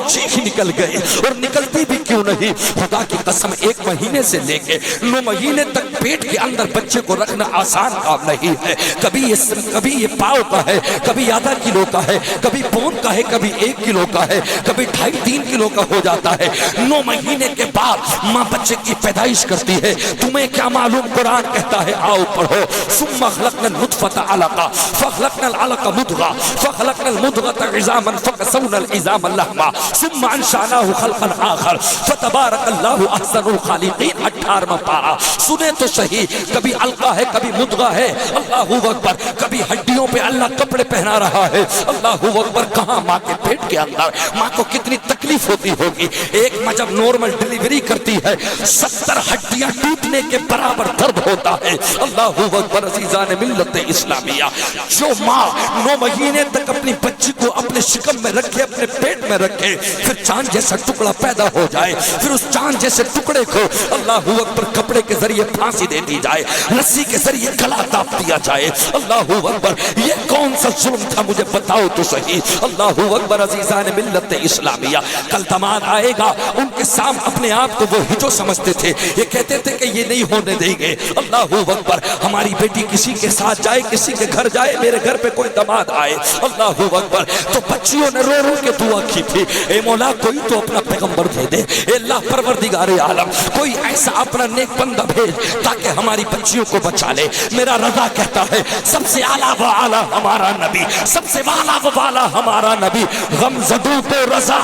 چیخ نکل گئے، اور نکلتی بھی کیوں نہیں، خدا کی قسم 1 مہینے سے لے کے 9 مہینے تک پیٹ کے اندر بچے کو رکھنا آسان کام نہیں ہے۔ کبھی یہ پاؤ کا ہے، کبھی آدھا کلو کا ہے، کبھی پون کا ہے، کبھی 1 کلو کا ہے، کبھی 2.5-3 کلو کا ہو جاتا ہے۔ 9 مہینے کے بعد ماں بچے کی پیدائش کرتی ہے۔ تمہیں کیا معلوم، قرآن کہتا ہے آؤ پڑھو، ثم خلقنا النطفة علقة فخلقنا العلقة مضغة فخلقنا المضغة عظاما فكسونا العظام لحما ثم انشأناه خلقا آخر فتبارك الله احسن الخالقین۔ 18واں پارہ سنے تو صحیح، کبھی علقہ ہے، کبھی مضغہ ہے، اللہ اکبر، کبھی ہڈیوں پہ اللہ کپڑے پہنا رہا ہے، اللہ اکبر۔ کہاں ماں کے پیٹ کے اندر ماں کو کتنی تکلیف ہوتی ہوگی۔ ایک ماں جب نارمل ڈیلیوری کرتی ہے 70 ہڈیاں ٹوٹنے کے برابر درد ہوتا ہے، اللہ اکبر۔ عزیزان ملت اسلامیہ، جو ماں 9 مہینے تک اپنی بچی کو اپنے شکم میں رکھے، اپنے پیٹ میں رکھے، پھر چاند جیسا ٹکڑا پیدا ہو جائے، پھر اس چاند جیسے ٹکڑے کو اللہ اکبر کپڑے کے ذریعے پھانسی دے دی جائے، رسی کے ذریعے گلا داپ دیا جائے، اللہ اکبر۔ یہ کون سا ظلم تھا، مجھے بتاؤ تو صحیح، اللہ اکبر۔ عزیزان ملت اسلامیہ، کل داماد آئے گا، ان کے سامنے اپنے آپ کو وہ ہجو سمجھتے تھے، یہ کہتے تھے کہ یہ نہیں ہونے دیں گے، اللہ اکبر۔ ہماری بیٹی کسی کے ساتھ جائے، کسی کے گھر جائے، میرے گھر پہ کوئی داماد آئے، اللہ اکبر، تو بچیوں نے رو رو کے دعا کی تھی، اے مولا کوئی تو اپنا پیغمبر دے دے، اے اللہ پروردگار عالم کوئی ایسا اپنا نیک بندہ بھیج تاکہ ہماری بچیوں کو بچا لے۔ میرا رضا کہتا ہے سب سے اعلیٰ و اعلیٰ ہمارا نبی، سب سے اعلیٰ و اعلیٰ ہمارا نبی، غم زدوں کو رضا،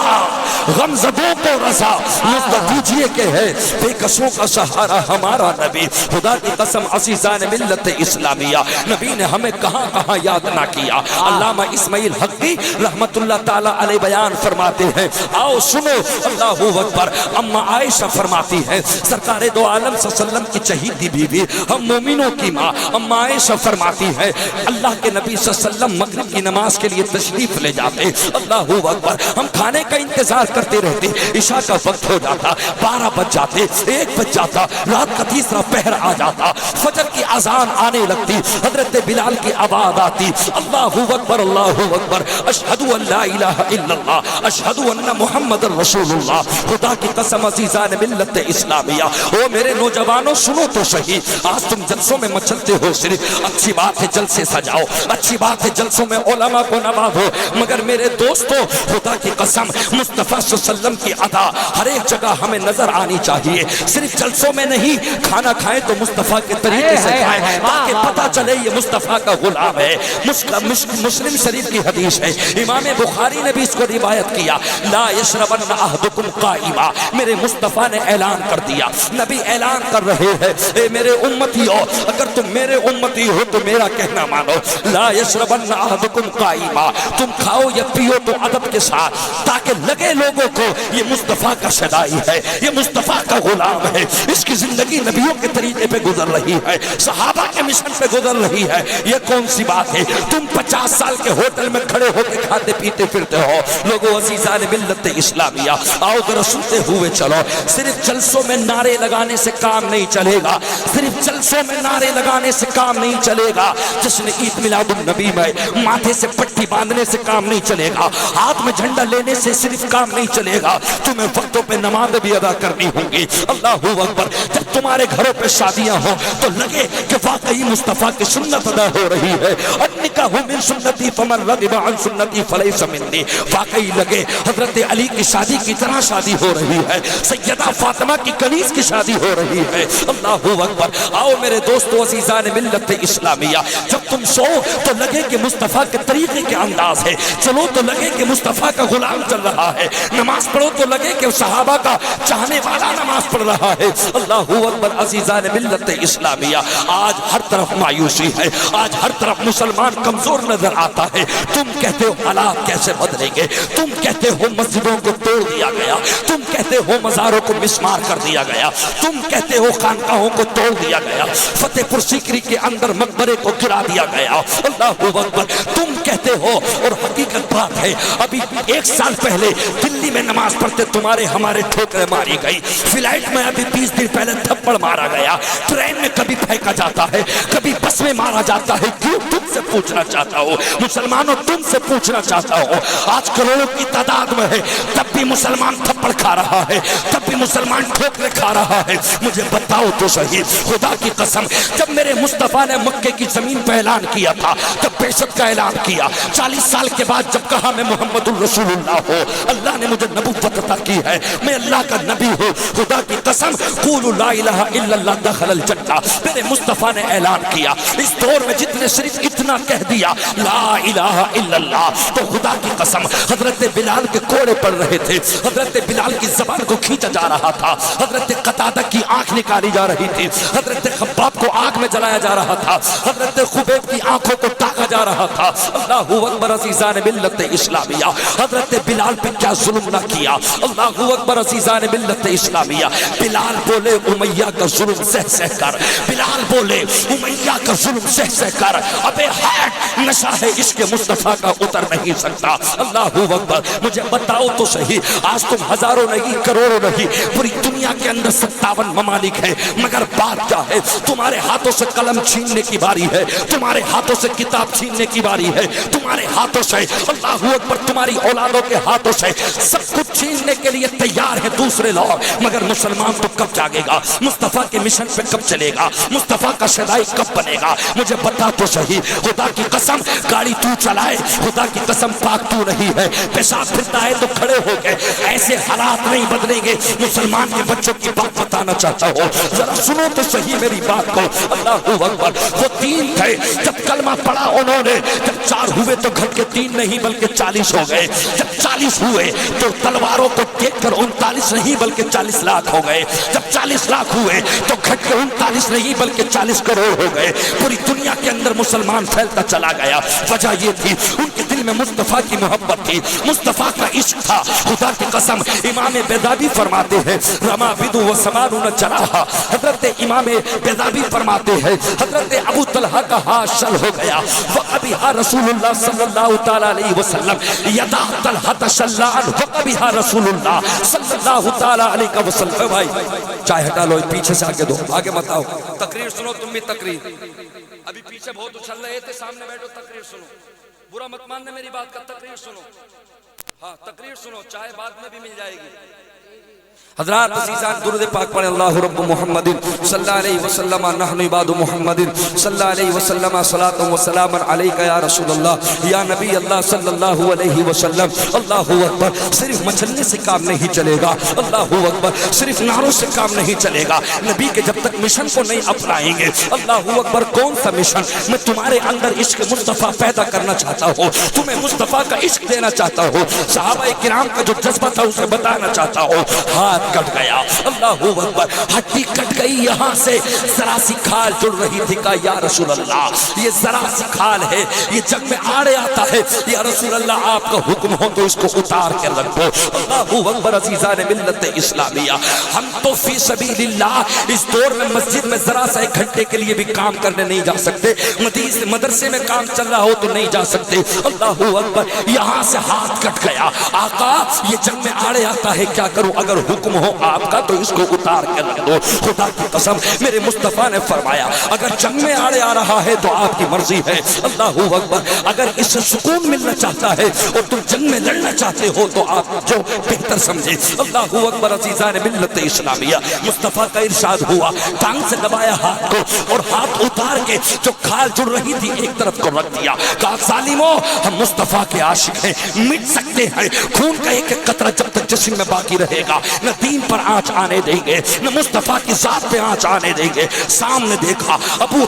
غم زدوں کو رضا، مدد دیجئے کہ ہے بے کسوں کا سہارا ہمارا نبی۔ خدا کی قسم عزیزان ملت اسلامیہ، نبی نے ہمیں کہاں کہاں یاد نہ کیا۔ علامہ اسماعیل حقی رحمت اللہ تعالی علیہ بیان فرماتے ہیں، آؤ سنو، اللہ اکبر۔ اما عائشہ فرماتی ہے، سرکار دو عالم صلی اللہ علیہ وسلم کی چہیتی بیوی، ہم مومنوں کی ماں، اما عائشہ فرماتی ہے اللہ کے نبی صلی اللہ علیہ وسلم مغرب کی نماز کے لیے تشریف لے جاتے، اللہ اکبر، ہم کھانے کا انتظار کرتے رہتے، عشاء کا وقت ہو جاتا، 12 بج جاتے، 1 بج جاتا، رات کا تیسرا پہر آ جاتا، فجر کی اذان آنے لگتی، حضرت بلال کی آواز آتی، اللہ اکبر اللہ اکبر، اشہد ان لا الہ الا اللہ اشہد ان محمد رسول اللہ۔ خدا کی قسم عزیزان ملت اسلامیہ، او میرے نوجوانوں سنو تو صحیح، آج تم جلسوں میں مچلتے ہو، صرف اچھی بات ہے جلسے سجاؤ، اچھی بات ہے جلسوں میں علماء کو نوازو، مگر میرے دوستو خدا کی قسم مصطفیٰ صلی اللہ علیہ وسلم کی ادا ہر ایک جگہ ہمیں نظر آنی چاہیے، صرف جلسوں میں نہیں، کھانا کھائیں تو مصطفیٰ کے طریقے سے کھائیں تاکہ پتہ چلے یہ مصطفیٰ کا غلام ہے۔ مسلم شریف کی حدیث ہے، امام بخاری نے بھی اس کو روایت کیا، لا یشربن احدکم قائما، میرے مصطفیٰ نے اعلان کر دیا، نبی اعلان کر رہے ہیں، اے میرے امتیو، اگر تم میرے امتی ہو تو میرا کہنا مانو، لا یشربن احدکم قائما، تم کھاؤ یا پیو تو ادب کے ساتھ، تاکہ لگے لوگوں کو یہ مصطفیٰ کا شدائی ہے، یہ مصطفیٰ کا غلام ہے، اس کی زندگی نبیوں کے طریقے پہ گزر رہی ہے، صحابہ کے مشن پہ گزر رہی ہے۔ یہ کون سی بات ہے، تم 50 سال کے ہوٹل میں کھڑے ہو کے کھاتے پیتے پھرتے ہو۔ لوگوں عزیزان ملت اسلامیہ، آؤ ذرا سنتے ہوئے چلو، صرف جلسوں میں نعرے لگانے سے کام نہیں چلے گا، صرف جلسوں میں نعرے لگانے سے کام نہیں چلے گا، جشن عید میلاد النبی میں ماتھے سے پٹی باندھنے سے کام نہیں چلے گا، ہاتھ میں جھنڈا لینے سے صرف کام نہیں چلے گا، تمہیں وقتوں پہ نماز بھی ادا کرنی ہوں گی، اللہ اکبر۔ جب تمہارے گھروں پہ شادیاں ہوں تو لگے کہ واقعی مصطفیٰ کی سنت ادا ہو رہی ہے، النکاح من سنتی فمن رغب عن سنتی فلیس منی، واقعی لگے حضرت علی کی شادی کی طرح شادی ہو رہی ہے، سیدہ فاطمہ کی کنیز کی شادی ہو رہی ہے، اللہ اکبر۔ آؤ میرے دوستو عزیزان ملت اسلامیہ، جب تم سو تو لگے کہ مصطفیٰ کے طریقے کے انداز ہے، چلو تو لگے کہ مصطفیٰ کا غلام چل رہا ہے، نماز پڑھو تو لگے کہ صحابہ کا چاہنے والا نماز پڑھ رہا ہے، اللہ اکبر۔ عزیزان ملت اسلامیہ، آج ہر طرف مایوسی ہے، آج ہر طرف مسلمان کمزور نظر آتا ہے، تم کہتے ہو حالات کیسے بدلیں گے، تم کہتے ہو مسجدوں کو توڑ دیا گیا، تم کہتے ہو مزاروں کو مسمار کر دیا گیا، تم کہتے ہو خانقاہوں کو توڑ دیا گیا، فتح پور سیکری کے اندر مقبرے کو گرا دیا گیا، اللہ اکبر، تم کہتے ہو، اور حقیقت بات ہے ابھی 1 سال پہلے دلی میں نماز پڑھتے تمہارے ہمارے ٹھوکریں ماری گئی، فلائٹ میں ابھی 20 دن پہلے تھپڑ مارا گیا، ٹرین میں کبھی پھینکا جاتا ہے، کبھی بس میں مارا جاتا ہے۔ کیوں؟ تم سے پوچھنا چاہتا ہوں مسلمانوں، تم سے پوچھنا چاہتا ہوں، آج کروڑوں کی تعداد میں ہے، تب بھی مسلمان تھپڑ کھا رہا ہے، تب بھی مسلمان ٹھوکریں کھا رہا ہے۔ مجھے بتاؤ تو صحیح، خدا کی قسم، جب میرے مصطفیٰ نے مکے کی زمین پہ اعلان کیا تھا، تب بعثت کا اعلان کیا، 40 سال کے بعد جب کہا میں محمد الرسول اللہ ہوں، اللہ نے مجھے نبوت عطا کی ہے، میں اللہ کا نبی ہوں، خدا کی قسم، قولوا لا الہ الا اللہ دخل الجنہ، میرے مصطفیٰ نے اعلان کیا۔ اس دور میں جتنے صرف اتنا کہہ دیا لا الہ الا اللہ، تو خدا کی قسم حضرت بلال کے کوڑے پڑ رہے تھے، حضرت بلال کی زبان کو کھینچا جا رہا تھا، حضرت قتادہ کی آنکھ نکالی جا رہی تھی، حضرت خباب کو آگ میں جلایا جا رہا تھا، حضرت خبیب کی آنکھوں کو ٹاکا جا رہا تھا۔ اللہ اکبر عزیزان ملت اسلامیہ، حضرت بلال پہ کیا ظلم نہ کیا، اللہ اکبر عزیزان ملت اسلامیہ۔ بلال بولے امیہ کا ظلم سہ سہ کر، بلال بولے امیہ کا ظلم سہ سہ کر، ابے ہیٹ نشہ ہے عشق مصطفیٰ کا اتر نہیں سکتا۔ اللہ اکبر، مجھے بتاؤ تو صحیح، آج تم ہزاروں نہیں کروڑوں نہیں، پوری دنیا کے اندر 57 ممالک ہیں، مگر بات کیا ہے، تمہارے ہاتھوں سے قلم چھیننے کی باری ہے، تمہارے ہاتھوں سے کتاب چھیننے کی باری ہے، تمہارے ہاتھوں سے اللہ اکبر تمہاری اولادوں کے ہاتھوں سے سب کچھ چھیننے کے لیے تیار ہے دوسرے لوگ، مگر مسلمان تو کب جاگے گا، مصطفیٰ کے مشن پہ کب چلے گا، مصطفیٰ کا شدائی کب بنے گا؟ مجھے بتا تو صحیح، خدا کی قسم گاڑی تو چلائے، خدا کی قسم پاک تو نہیں ہے، پیشاب پھرتا ہے تو کھڑے ہو گئے، ایسے حالات نہیں بدلیں گے۔ مسلمان کے بچوں کی بات بتانا چاہتا ہوں، ذرا سنو تو صحیح میری بات کو۔ اللہ اکبر، وہ 3 تھے جب کلمہ پڑھا انہوں نے، جب 4 ہوئے تو گھٹ کے 3 نہیں بلکہ 40 ہو گئے، جب 40 ہوئے تو تلواروں کو دیکھ کر 39 نہیں بلکہ 40 لاکھ ہو گئے، جب 40 لاکھ ہوئے تو گھٹ کے 39 نہیں بلکہ 40 کروڑ ہو گئے۔ پوری دنیا کے اندر مسلمان پھیلتا چلا گیا، وجہ یہ تھی ان کے دل میں مصطفیٰ کی محبت تھی، مصطفیٰ کا عشق تھا۔ خدا کی قسم امام بیضاوی فرماتے ہیں رما بدو و سمانون جراحا، حضرت امام بیضاوی فرماتے ہیں حضرت ابو طلحہ کا ہاتھ شل ہو گیا، وقبیہا رسول اللہ صلی اللہ تعالی علیہ وسلم یدا طلحہ شلان، وقبیہا رسول اللہ صلی اللہ تعالی علیہ وسلم۔ بھائی چائے ہٹا لو، پیچھے سے آگے دو، آگے مت آؤ، تقریر سنو، تم بھی تقریر، ابھی پیچھے بہت اچھل رہے تھے، سامنے بیٹھو تقریر سنو، برا مت ماننا میری بات کا، تقریر سنو، ہاں تقریر سنو، چائے بعد میں بھی مل جائے گی۔ حضرات عزیزان درود پاک پڑھیں، اللہ رب محمد صلی اللہ علیہ وسلم، نحن عباد محمد صلی اللہ علیہ وسلم، صلاۃ و سلام علیک یا رسول اللہ یا نبی اللہ صلی اللہ علیہ وسلم۔ اللہ اکبر، صرف مچلنے سے کام نہیں چلے گا، اللہ اکبر، صرف نعروں سے کام نہیں چلے گا، نبی کے جب تک مشن کو نہیں اپنائیں گے۔ اللہ اکبر، کون سا مشن؟ میں تمہارے اندر عشق مصطفیٰ پیدا کرنا چاہتا ہوں، تمہیں مصطفیٰ کا عشق دینا چاہتا ہوں، صحابہ کرام کا جو جذبہ تھا اسے بتانا چاہتا ہوں۔ ہاتھ کٹ گیا، اللہ اکبر، ہڈی کٹ گئی، یہاں سے ذرا سی کھال جڑ رہی تھی، کہا یا رسول اللہ یہ ذرا سی کھال ہے، یہ جنگ میں آڑے آتا ہے، یا رسول اللہ آپ کا حکم ہو تو اس کو اتار کے رکھ دو۔ اللہ اکبر، عزیزان ملت اسلامیہ، ہم تو فی سبیل اللہ اس دور میں مسجد میں ذرا سا 1 گھنٹے کے لیے بھی کام کرنے نہیں جا سکتے، مدرسے میں کام چل رہا ہو تو نہیں جا سکتے۔ اللہ اکبر، یہاں سے ہاتھ کٹ گیا، آقا یہ جنگ میں آڑے آتا ہے، کیا کروں؟ اگر حکم ہو آپ کا تو اس کو اتار کے رکھ دو۔ خدا کی قسم میرے مصطفیٰ نے فرمایا اگر جنگ میں آڑے آ رہا ہے تو آپ کی مرضی ہے۔ اللہ اکبر، اگر اس سے سکون ملنا چاہتا ہے اور تم جنگ میں لڑنا چاہتے ہو تو آپ جو بہتر سمجھے۔ اللہ اکبر، عزیزان ملت اسلامیہ، مصطفیٰ کا ارشاد ہوا، ٹانگ سے دبایا ہاتھ کو اور ہاتھ اتار کے جو کھال جڑ رہی تھی ایک طرف کو رکھ دیا، کہا ظالمو ہم مصطفیٰ کے عاشق ہیں، مٹ سکتے ہیں، خون کا ایک ایک قطرہ جب تک جسم میں باقی رہے گا نہ دین پر آنچ آنے دیں گے، نہ مصطفیٰ کی ذات پہ آنچ آنے دیں گے۔ سامنے دیکھا ابو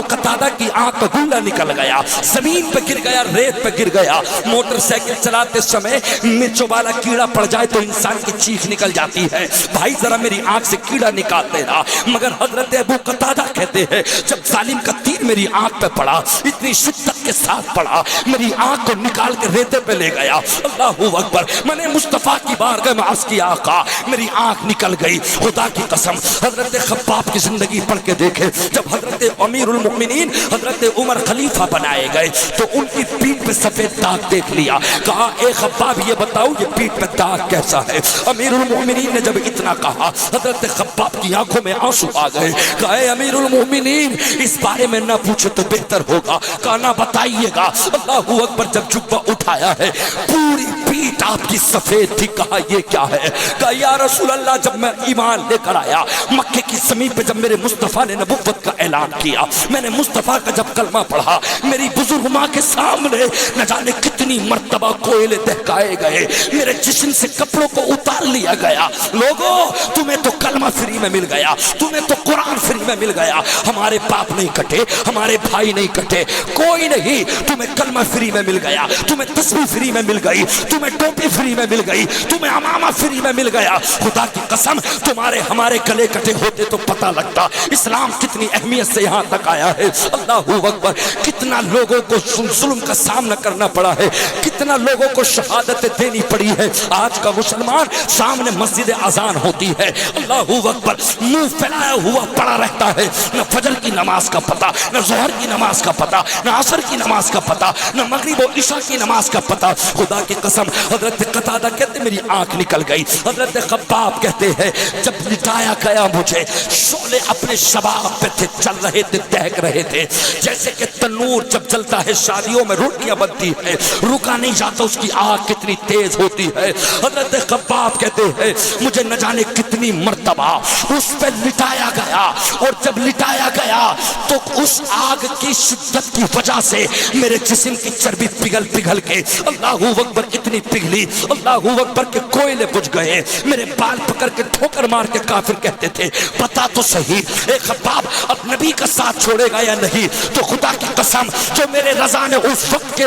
قتادہ کی آنکھ پہ گلہ نکل گیا، زمین پہ گر گیا، ریت پہ گر گیا۔ موٹر سائیکل چلاتے سمے مرچوں والا کیڑا پڑ جائے تو انسان کی چیخ نکل جاتی ہے، بھائی ذرا میری آنکھ سے کیڑا نکال دینا۔ مگر حضرت ابو قتادہ کہتے ہیں جب ظالم کا تیر میری آنکھ پہ پڑا، اتنی شدت کے ساتھ پڑا، میری آنکھ کو نکال کے ریتے پہ لے گیا۔ اللہ اکبر، میں نے مصطفیٰ کی بارگاہ میں عرض کیا آقا میری آنکھ نکل گئی. خدا کی قسم حضرت خباب کی زندگی پڑھ کے دیکھے. جب حضرت امیر المؤمنین حضرت عمر خلیفہ بنائے گئے تو ان کی پیٹھ پہ سفید داغ دیکھ لیا. کہا اے خباب یہ بتاؤ یہ پیٹھ پہ داغ کیسا ہے؟ امیر المؤمنین نے جب اتنا کہا حضرت خباب کی آنکھوں میں آنسو آ گئے. کہا اے امیر المؤمنین اس بارے میں نہ پوچھے تو بہتر ہوگا. کہا نہ بتائیے گا. اللہ اکبر. جب جبہ اٹھایا ہے پوری پیٹھ آپ کی سفید تھی. کہا یہ کیا ہے؟ کہا یا رسول اللہ جب میں ایمان لے کر آیا مکے کی زمین پہ جب میرے مصطفیٰ نے نبوت کا اعلان کیا میں نے مصطفیٰ کا جب کلمہ پڑھا میری بزرگ ماں کے سامنے نہ جانے کتنی مرتبہ کوئلے دہکائے گئے. میرے جسم سے کپڑوں کو اتار لیا گیا. لوگوں تمہیں تو کلمہ فری میں مل گیا, تمہیں تو قرآن فری میں مل گیا. ہمارے باپ نہیں کٹے, ہمارے بھائی نہیں کٹے, کوئی نہیں. تمہیں کلمہ فری میں مل گیا, تمہیں تسبیح فری میں مل گئی, تمہیں ٹوپی فری میں مل گئی, تمہیں امامہ فری میں مل گیا. خدا کی قسم تمہارے ہمارے گلے کٹے ہوتے تو پتہ لگتا اسلام کتنی اہمیت سے یہاں تک آیا ہے. اللہ اکبر. کتنا لوگوں کو ظلم کا سامنا کرنا پڑا ہے, کتنا لوگوں کو شہادت دینی پڑی ہے. آج کا مسلمان سامنے مسجد اذان ہوتی ہے اللہ اکبر منہ پھیلایا ہوا پڑا رہتا ہے. نہ فجر کی نماز کا پتہ, نہ ظہر کی نماز کا پتہ, نہ عصر کی نماز کا پتہ, نہ مغرب و عشاء کی نماز کا پتہ. خدا کی قسم حضرت قتادہ کہتے میری آنکھ نکل گئی. حضرت خباب کہتے ہیں جب لٹایا گیا مجھے شعلے اپنے شباب پہ تھے, چل رہے تھے, دہک رہے تھے. جیسے کہ تنور جب چلتا ہے شادیوں میں روٹیاں بنتی ہے رکا نہیں جاتا, اس کی آگ کتنی تیز ہوتی ہے. حضرت خباب کہتے ہیں مجھے نہ جانے کتنی مرتبہ اس پہ لٹایا گیا, اور جب لٹایا گیا تو اس آگ کی شدت کی وجہ سے میرے جسم کی چربی پگھل پگھل کے اللہ اکبر اتنی پگھلی اللہ اکبر کے کوئلے بجھ گئے. میرے بال پکڑ کے ٹھوکر مار کے کافر کہتے تھے بتا تو صحیح اے خباب اب نبی کا ساتھ چھوڑے گا یا نہیں؟ تو خدا کی قسم جو میرے رضا نے اس وقت کے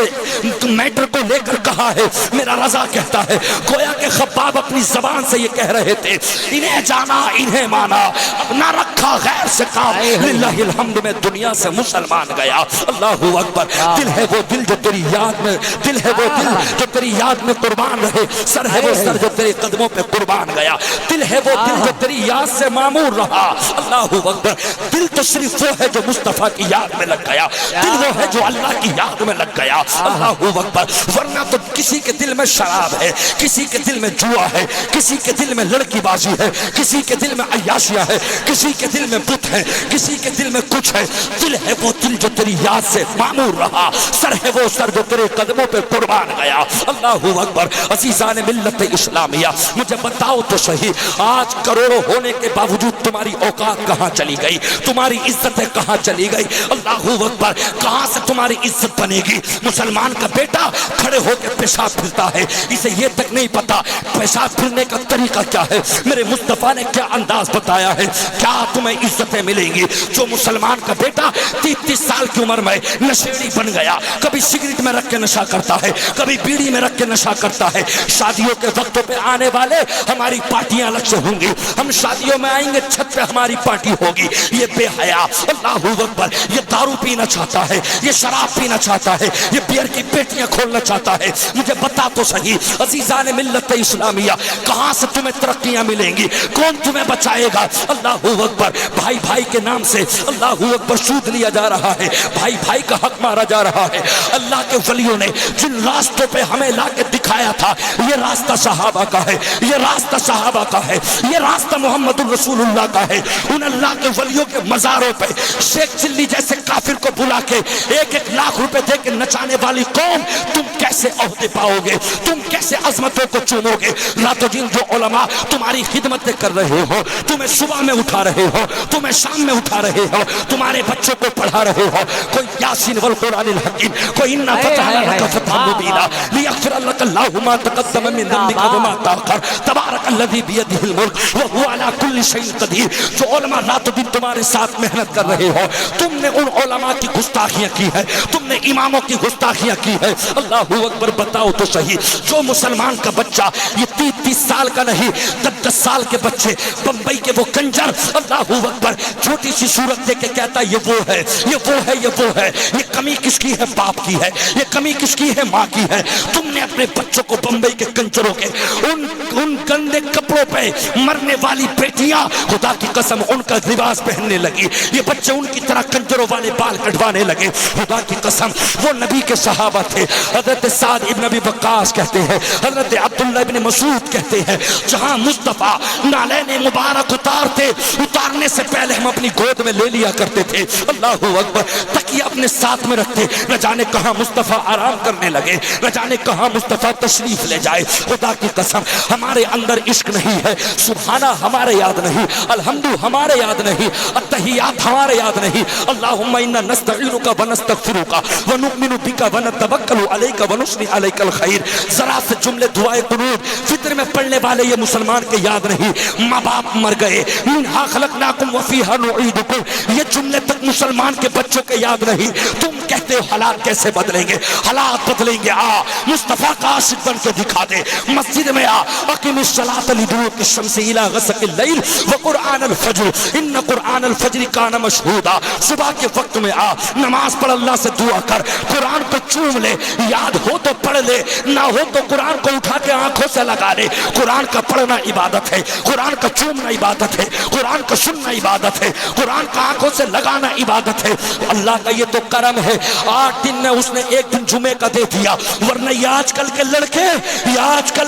میٹر کو لے کر کہا ہے میرا رضا کہتا ہے گویا کہ خباب اپنی زبان سے یہ کہہ رہے تھے انہیں جانا انہیں مانا اب نہ رکھا غیر سے کام. للہ الحمد میں دنیا سے مسلمان گیا. اللہ اکبر. دل ہے وہ دل جو تیری یاد میں, دل ہے وہ دل جو تیری یاد میں قربان رہے, سر ہے وہ سر جو تیرے قدموں پہ قربان گیا, دل ہے وہ دل جو تیری یاد سے معمور رہا. اللہ اکبر. دل تو صرف وہ ہے جو مصطفیٰ کی یاد میں لگ گیا, دل وہ ہے جو اللہ کی یاد میں لگ گیا. اللہ اکبر. ورنہ تو کسی کے دل میں شراب ہے, کسی کے دل میں جوا ہے, کسی کے دل میں لڑکی بازی ہے, کسی کے دل میں عیاشیاں ہے, کسی کے دل میں بت ہے, کسی کے دل میں کچھ ہے. دل ہے وہ دل جو تیری یاد سے معمور رہا, سر ہے وہ سر جو تیرے قدموں پہ قربان گیا. اللہ اکبر. عزیزان ملت اسلامیہ مجھے بتاؤ تو صحیح آج کروڑوں ہونے کے باوجود تمہاری اوقات کہاں چلی گئی, تمہاری عزتیں کہاں چلی گئی؟ اللہ اکبر. کہاں سے تمہاری عزت بنے گی؟ مسلمان کا بیٹا کھڑے ہو کے پیشاب پھرتا ہے, اسے یہ تک نہیں پتا پیشاب پھرنے کا طریقہ کیا ہے. میرے مصطفیٰ نے کیا انداز بتایا ہے, کیا تمہیں عزتیں ملیں گی؟ جو مسلمان کا بیٹا 30 سال کی عمر میں نشیڑی بن گیا, کبھی سگریٹ میں رکھ کے نشہ کرتا ہے, کبھی بیڑی میں رکھ کے نشہ کرتا ہے. شادیوں کے وقتوں پہ آنے والے ہماری پارٹیاں الگ سے ہوں گی, ہم شادیوں میں آئیں گے چھت پہ ہماری پارٹی ہوگی. یہ بے حیا اللہ اکبر. یہ دارو پینا چاہتا ہے, یہ شراب پینا چاہتا ہے, یہ بیئر کی پیٹیاں کھولنا چاہتا ہے. مجھے بتا تو صحیح عزیزان ملت اسلامیہ کہاں سے تمہیں ترقیاں ملیں گی؟ کون تمہیں بچائے گا؟ اللہ اکبر. بھائی بھائی کے نام سے اللہ اکبر سود لیا جا رہا ہے, بھائی بھائی کا حق مارا جا رہا ہے. اللہ کے ولیوں نے جن راستوں پہ ہمیں لا کے دکھایا تھا یہ راستہ صحابہ کا ہے, یہ راستہ صحابہ کا ہے, یہ راستہ محمد الرسول اللہ کا ہے. ان اللہ کے ولیوں کے مزاروں پہ شیخ چلی جیسے کافر کو بلا کے 1-1 لاکھ روپے دے کے نچانے والی قوم تم کیسے عہدے پاؤ گے؟ تم کیسے عظمتوں کو چومو گے؟ راتوں دن جو علماء تمہاری خدمتیں کر رہے ہو, تمہیں صبح میں اٹھا رہے ہو, تمہیں شام میں اٹھا رہے ہو, تمہارے بچوں کو پڑھا رہے ہو, کوئی یاسین والقرآن الحکیم, کوئی انا فتحنا لک فتحا مبینا لیغفر لک اللہ ما تقدم من ذنبک وما تاخر تبارک الذی بیدہ الملک وہو علی کل شیء قدیر. جو علماء رات و دن تمہارے ساتھ محنت کر رہے ہو, تم نے ان علماء کی گستاخیاں کی ہے, تم نے اماموں کی گستاخیاں کی ہے. اللہ اکبر. بتاؤ تو صحیح جو مسلمان کا بچہ یہ 30 سال کا نہیں 10 سال کے بچے بمبئی کے وہ کنجر اللہ اکبر چھوٹی سی صورت دے کے کہتا یہ وہ ہے, یہ وہ ہے, یہ وہ ہے. یہ کمی کس کی ہے؟ باپ کی ہے. یہ کمی کس کی ہے؟ ماں کی ہے. تم نے اپنے بچوں کو بمبئی کے کنجروں کے ان گندے گندے کپڑوں پہ مرنے والی بیٹیاں خدا کی قسم ان کا لباس پہننے لگی، یہ بچے ان کی طرح کنجروں والے بال کٹوانے لگے۔ خدا کی قسم وہ نبی کے صحابہ تھے، حضرت سعد ابن ابی وقاص کہتے ہیں، حضرت عبداللہ ابن مسعود کہتے ہیں، جہاں مصطفیٰ نالین مبارک اتارنے سے پہلے ہم اپنی گود میں لے لیا کرتے تھے، اللہ اکبر، تکیہ اپنے ساتھ میں رکھتے، نہ جانے کہاں مصطفیٰ آرام کرنے لگے، نہ جانے کہاں مصطفیٰ تشریف لے جائے۔ خدا کی قسم ہمارے اندر عشق نہیں ہے، سبحانہ ہمارے یاد نہیں، الحمد ہمارے یاد نہیں، التحیات ہمارے یاد نہیں، اللہم انا نستعینک ونستغفرک ونؤمن بک ونتوکل علیک ونثنی علیک الخیر۔ ذرا سے جملے دعائے قنوت فطر میں پڑھنے والے یہ مسلمان کے یاد نہیں۔ ماں باپ مر گئے، منہا خلقناکم وفیہا نعیدکم، یہ جملے تک مسلمان کے بچوں کے یاد نہیں۔ تم کہتے ہو حالات کیسے بدلیں گے؟ حالات بدلیں گے، آ مصطفیٰ کا عاشق بن کے دکھا دے، مسجد میں آ، اقم الصلاۃ لدلوک الشمس الی غسق اللیل وقرآن الفجر ان قرآن الفجر کان مشہودا۔ صبح کے وقت میں آ، نماز پڑھ، اللہ سے دعا کر، قرآن کو چوم لے، یاد ہو تو پڑھ لے، نہ ہو تو قرآن کو اٹھا کے آنکھوں سے لگا لے۔ قرآن کا پڑھنا عبادت ہے، قرآن کا چومنا عبادت ہے، قرآن کا سننا عبادت ہے، قرآن کا آنکھوں سے لگانا عبادت ہے۔ اللہ کا یہ تو کرم ہے، 8 دن میں اس نے ایک دن جمعے کا دے دیا، ورنہ یہ آج کل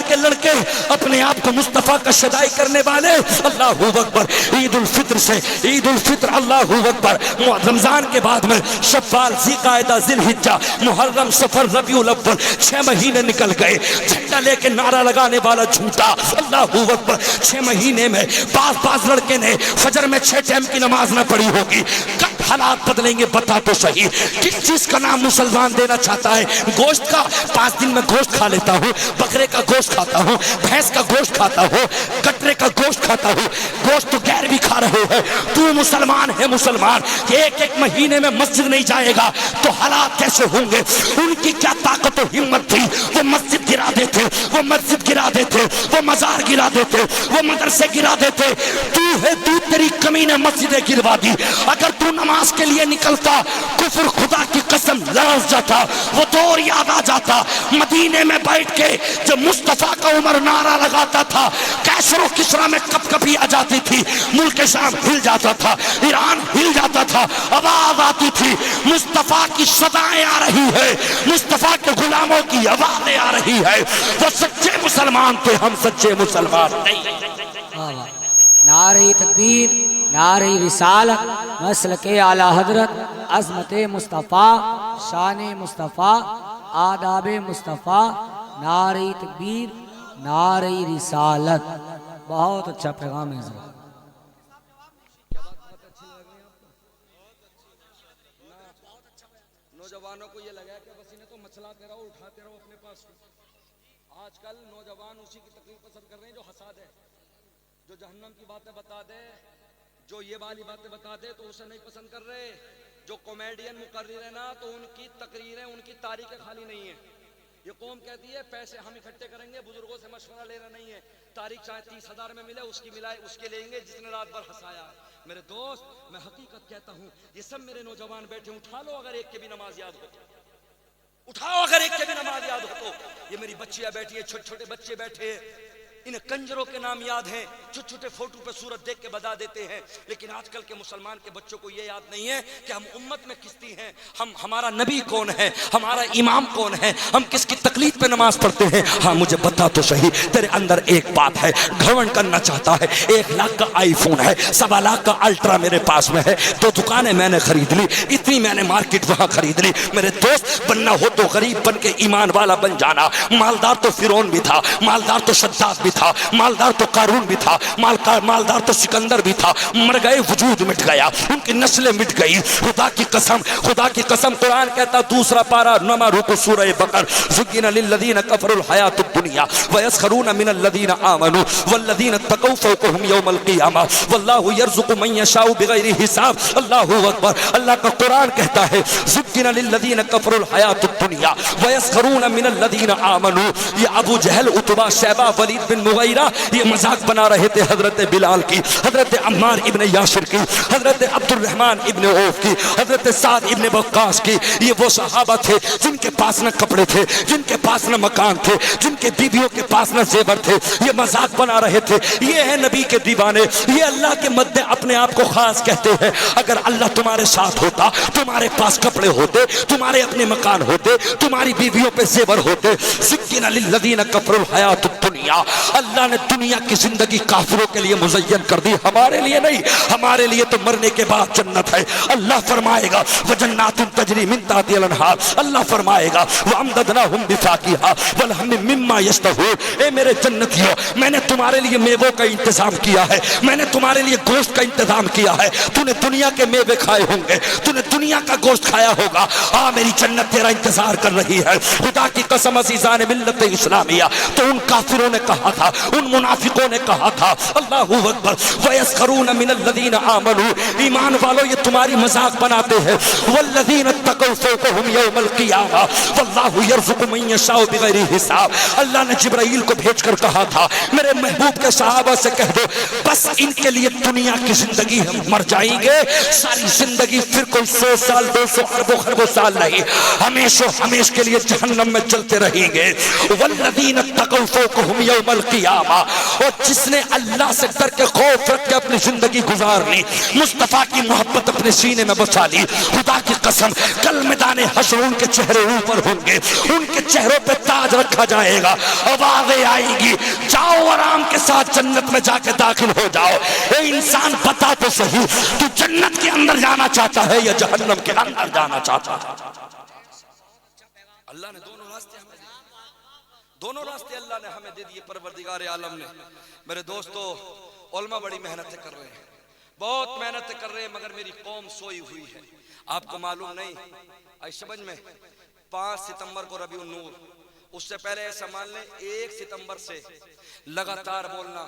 کے لڑکے اپنے آپ کو مصطفیٰ کا شدائی کرنے والے، اللہ اکبر، عید الفطر سے، عید الفطر، اللہ اکبر، رمضان کے بعد میں شوال، ذی قعدہ، ذی الحجہ، محرم، صفر، ربیع الاول، 6 مہینے نکل گئے۔ جھنڈا لے کے نعرہ لگانے والا جھوٹا، اللہ اکبر، 6 مہینے میں بعض لڑکے نے فجر میں 6 ٹائم کی نماز نہ پڑھی ہوگی۔ کب حالات بدلیں گے بتا تو صحیح۔ کس چیز کا نام مسلمان دینا چاہتا ہے؟ گوشت کا، 5 دن میں گوشت کھا لیتا ہوں، بکرے کا گوشت کھاتا ہوں، بھینس کا گوشت کھاتا ہوں، کٹرے کا گوشت کھاتا ہوں، گوشت تو غیر بھی کھا رہے ہیں۔ تو مسلمان ہے مسلمان کہ ایک مہینے میں مسجد نہیں جائے گا تو حالات کیسے ہوں گے؟ ان کی کیا طاقت و ہمت تھی، وہ مسجد گرا دیتے، وہ مسجد گرا دیتے، وہ مزار گرا دیتے، وہ مدرسے گرا دیتے۔ تو تیری کمی نے مسجدیں گروا دی۔ اگر تو نماز کے لیے نکلتا، کفر خدا کی قسم لرز جاتا، وہ دور یاد آ جاتا مدینے میں بیٹھ کے جب مصطفیٰ کا عمر نعرہ لگاتا تھا، کیسر و کسرا میں کپ کپی آ جاتی تھی، ملک شام ہل جاتا تھا، ایران ہل جاتا تھا، آواز آتی تھی مصطفیٰ کی صدائیں آ رہی ہے، مصطفیٰ کے غلاموں کی آوازیں آ رہی ہے۔ وہ سچے مسلمان تھے، ہم سچے مسلمان نہیں۔ نعرہ تکبیر، نعرہ رسالت، مسلک اعلیٰ حضرت، عظمت مصطفیٰ، شان مصطفیٰ، آداب مصطفیٰ، نعرہ تکبیر، نعرہ رسالت۔ بہت اچھا پیغام ہے حضرت۔ نوجوانوں کو یہ لگا کہ بس انہیں تو مچلاتے رہو، اٹھاتے رہو اپنے پاس۔ آج کل نوجوان اسی کی تقریر پسند کر رہے ہیں جو ہنسا دے، جو جہنم کی باتیں بتا دے، جو یہ والی باتیں بتا دے تو اسے نہیں پسند کر رہے۔ جو کامیڈین مقرر ہے نا، تو ان کی تقریریں، ان کی تاریخیں خالی نہیں ہیں۔ یہ قوم کہتی ہے پیسے ہم اکٹھے کریں گے، بزرگوں سے مشورہ لینا نہیں ہے۔ تاریخ چاہے 30,000 میں ملے، اس کی ملائے اس کے لیں گے جس نے رات بھر ہنسایا ہے۔ میرے دوست، میں حقیقت کہتا ہوں، یہ سب میرے نوجوان بیٹھے، اٹھا لو اگر ایک کے بھی نماز یاد ہو تو، اٹھاؤ اگر ایک کے بھی نماز یاد ہو تو۔ یہ میری بچیاں بیٹھی ہے، چھوٹے چھوٹے بچے بیٹھے ہیں، انہیں کنجروں کے نام یاد ہیں، چھوٹے چھوٹے فوٹو پہ صورت دیکھ کے بتا دیتے ہیں، لیکن آج کل کے مسلمان کے بچوں کو یہ یاد نہیں ہے کہ ہم امت میں کستی ہیں، ہمارا نبی کون ہے، ہمارا امام کون ہے، ہم کس کی تقلید پہ نماز پڑھتے ہیں۔ ہاں مجھے بتا تو صحیح، تیرے اندر ایک بات ہے، گھمنڈ کرنا چاہتا ہے۔ 1 لاکھ کا آئی فون ہے، 1.25 لاکھ کا الٹرا میرے پاس میں ہے، 2 دکانیں میں نے خرید لی، اتنی میں نے مارکیٹ وہاں خرید لی۔ میرے دوست، بننا ہو تو غریب بن کے ایمان والا بن جانا۔ مالدار تو فرعون بھی تھا، مالدار تو شداد بھی تھا، مالدار تو قارون بھی تھا، مالدار تو سکندر بھی تھا، مر گئے، وجود مٹ گیا، ان کی نسلیں مٹ گئی۔ خدا کی قسم قرآن کہتا، 2 پارہ 9 رکو سورہ بقر، زُيِّنَ لِلَّذِينَ كَفَرُوا الْحَيَاةُ الدُّنْيَا وَيَسْخَرُونَ مِنَ الَّذِينَ آمَنُوا وَالَّذِينَ اتَّقَوْا فَوْقَهُمْ يَوْمَ الْقِيَامَةِ وَاللَّهُ يَرْزُقُ مَن يَشَاءُ بِغَيْرِ حساب۔ اللہ اکبر، اللہ کا قرآن کہتا ہے، زُيِّنَ لِلَّذِينَ كَفَرُوا الْحَيَاةُ الدُّنْيَا الدنیا ویسخرون من الذین آمنوا. یہ ابو جہل، عتبہ، شیبہ، ولید بن مغیرہ یہ مذاق بنا رہے تھے حضرت بلال کی، حضرت عمار ابن یاسر کی، حضرت عبد الرحمن ابن عوف کی، حضرت سعد ابن وقاص کی. یہ وہ صحابہ تھے جن کے پاس نہ کپڑے تھے، جن کے پاس نہ مکان تھے، جن کے بیویوں کے پاس نہ زیور تھے. یہ مذاق بنا رہے تھے. یہ ہے نبی کے دیوانے، یہ اللہ کے مدد اپنے آپ کو خاص کہتے ہیں. اگر اللہ تمہارے ساتھ ہوتا، تمہارے پاس کپڑے ہوتے، تمہارے اپنے مکان ہوتے، تمہاری بیویوں پہ زیور ہوتے. زکین للذین کفروا الحیات الدنیا. اللہ نے دنیا کی زندگی کافروں کے لیے مزین کر دی، ہمارے لیے نہیں. ہمارے لیے تو مرنے کے بعد جنت ہے. اللہ فرمائے گا وجنات تجری من تحتها الانہار. اللہ فرمائے گا وامددناہم بفاکہہ ولحم مما یشتہون. اے میرے جنتیوں، میں نے تمہارے لیے میووں کا انتظام کیا ہے، میں نے تمہارے لیے گوشت کا انتظام کیا ہے. تو نے دنیا کے میوے کھائے ہوں گے، تو نے دنیا کا گوشت کھایا ہوگا. میری جنت تیرا انتظار کر رہی ہے. خدا کی قسم عزیزان ملت اسلامیہ، تو ان کافروں نے کہا تھا، ان منافقوں نے کہا تھا اللہ اکبر وَيَسْخَرُونَ مِنَ الَّذِينَ آمَنُوا. ایمان والو یہ تمہاری مذاق بناتے ہیں. وَالَّذِينَ اتَّقَوْا فَوْقَهُمْ يَوْمَ الْقِيَامَةِ وَاللَّهُ يَرْزُقُ مَن يَشَاءُ بِغَيْرِ حساب. اللہ نے جبرائیل کو بھیج کر کہا تھا میرے محبوب کے صحابہ سے کہہ دو بس ان کے لیے دنیا کی زندگی ہم مر جائیں گے، ساری زندگی پھر کوئی 100 سال 200 اربوں خربوں سال نہیں، ہمیشہ ہمیش کے لیے جہنم میں چلتے رہیں گے. والذین اتقوا فوقهم یوم القیامہ. اور جس نے اللہ سے ڈر کے خوف رکھ کے اپنی زندگی گزار لی، مصطفیٰ کی محبت اپنے سینے میں بسا لی، خدا کی قسم کل میدان حشر ان کے چہرے اوپر ہوں گے، ان کے چہروں پہ تاج رکھا جائے گا، آوازیں آئیں گی جاؤ آرام کے ساتھ جنت میں جا کے داخل ہو جاؤ. اے انسان بتا تو صحیح، تو جنت کے اندر جانا چاہتا ہے یا جہنم کے اندر جانا چاہتا ہے؟ اللہ نے دونوں راستے اللہ نے ہمیں دے دیے پروردگار عالم نے. میرے دوستو علماء بڑی محنتیں کر رہے ہیں، بہت محنتیں کر رہے ہیں، مگر میری قوم سوئی ہوئی ہے. آپ کو معلوم نہیں، آئی سمجھ میں 5 ستمبر کو ربیع النور، اس سے پہلے ایسا مان لیں 1 ستمبر سے لگاتار بولنا،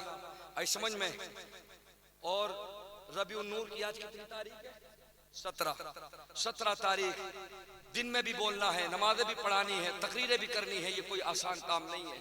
آئی سمجھ میں. اور ربیع النور کی آج کتنی تاریخ ہے؟ 17 تاریخ. دن میں بھی بولنا ہے، نمازیں بھی پڑھانی ہے، تقریریں بھی کرنی ہے. یہ کوئی آسان کام نہیں ہے.